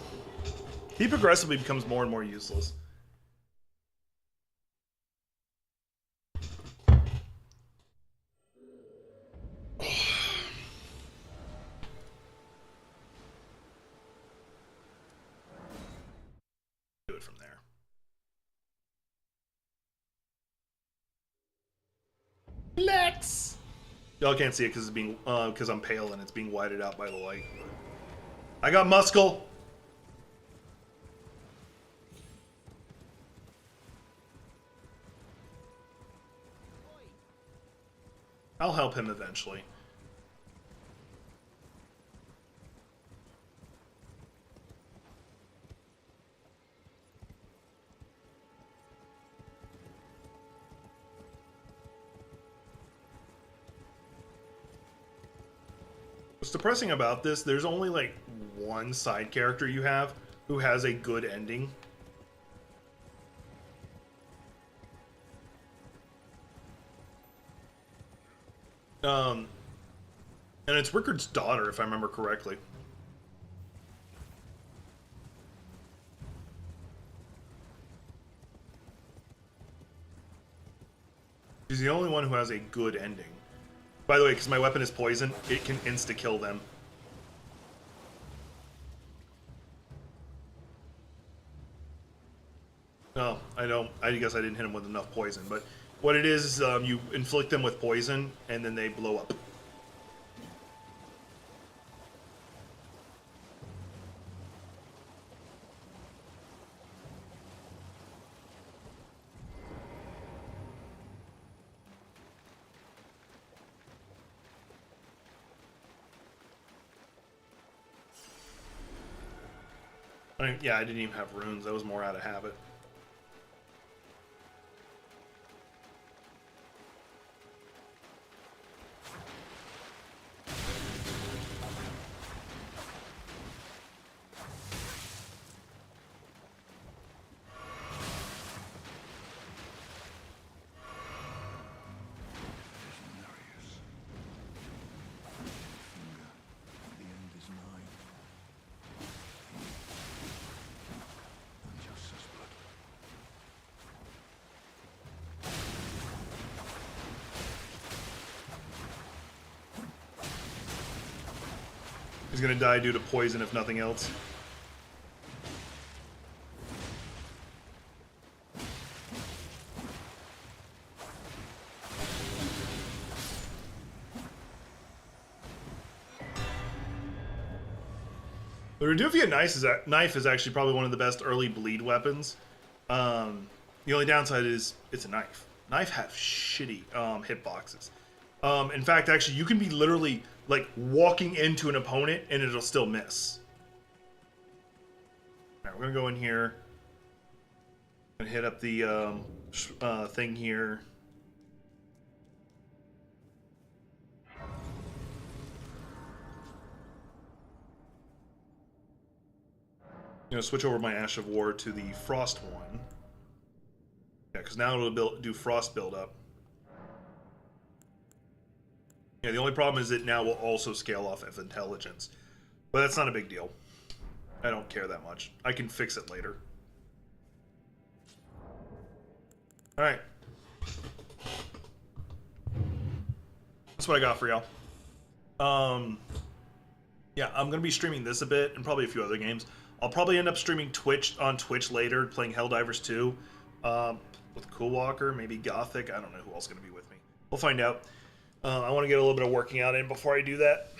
[SPEAKER 1] He progressively becomes more and more useless. Do it from there. Let's. Y'all can't see it because it's being because I'm pale and it's being whited out by the light. I got muscle. I'll help him eventually. What's depressing about this, there's only like one side character you have who has a good ending. And it's Rickard's daughter, if I remember correctly. She's the only one who has a good ending. By the way, because my weapon is poison, it can insta-kill them. No, I guess I didn't hit them with enough poison, but what it is you inflict them with poison, and then they blow up. Yeah, I didn't even have runes. That was more out of habit. He's gonna die due to poison, if nothing else. The Reduvia knife is actually probably one of the best early bleed weapons. The only downside is it's a knife. Knife have shitty hitboxes. In fact, actually, you can be literally like walking into an opponent and it'll still miss. All right, we're gonna go in here and hit up the thing here. You know, switch over my Ash of War to the Frost one. Yeah, because now it'll do Frost build-up. Yeah, the only problem is it now will also scale off of intelligence. But that's not a big deal. I don't care that much. I can fix it later. Alright. That's what I got for y'all. Yeah, I'm going to be streaming this a bit, and probably a few other games. I'll probably end up streaming on Twitch later, playing Helldivers 2. With Cool Walker, maybe Gothic. I don't know who else is going to be with me. We'll find out. I want to get a little bit of working out in before I do that.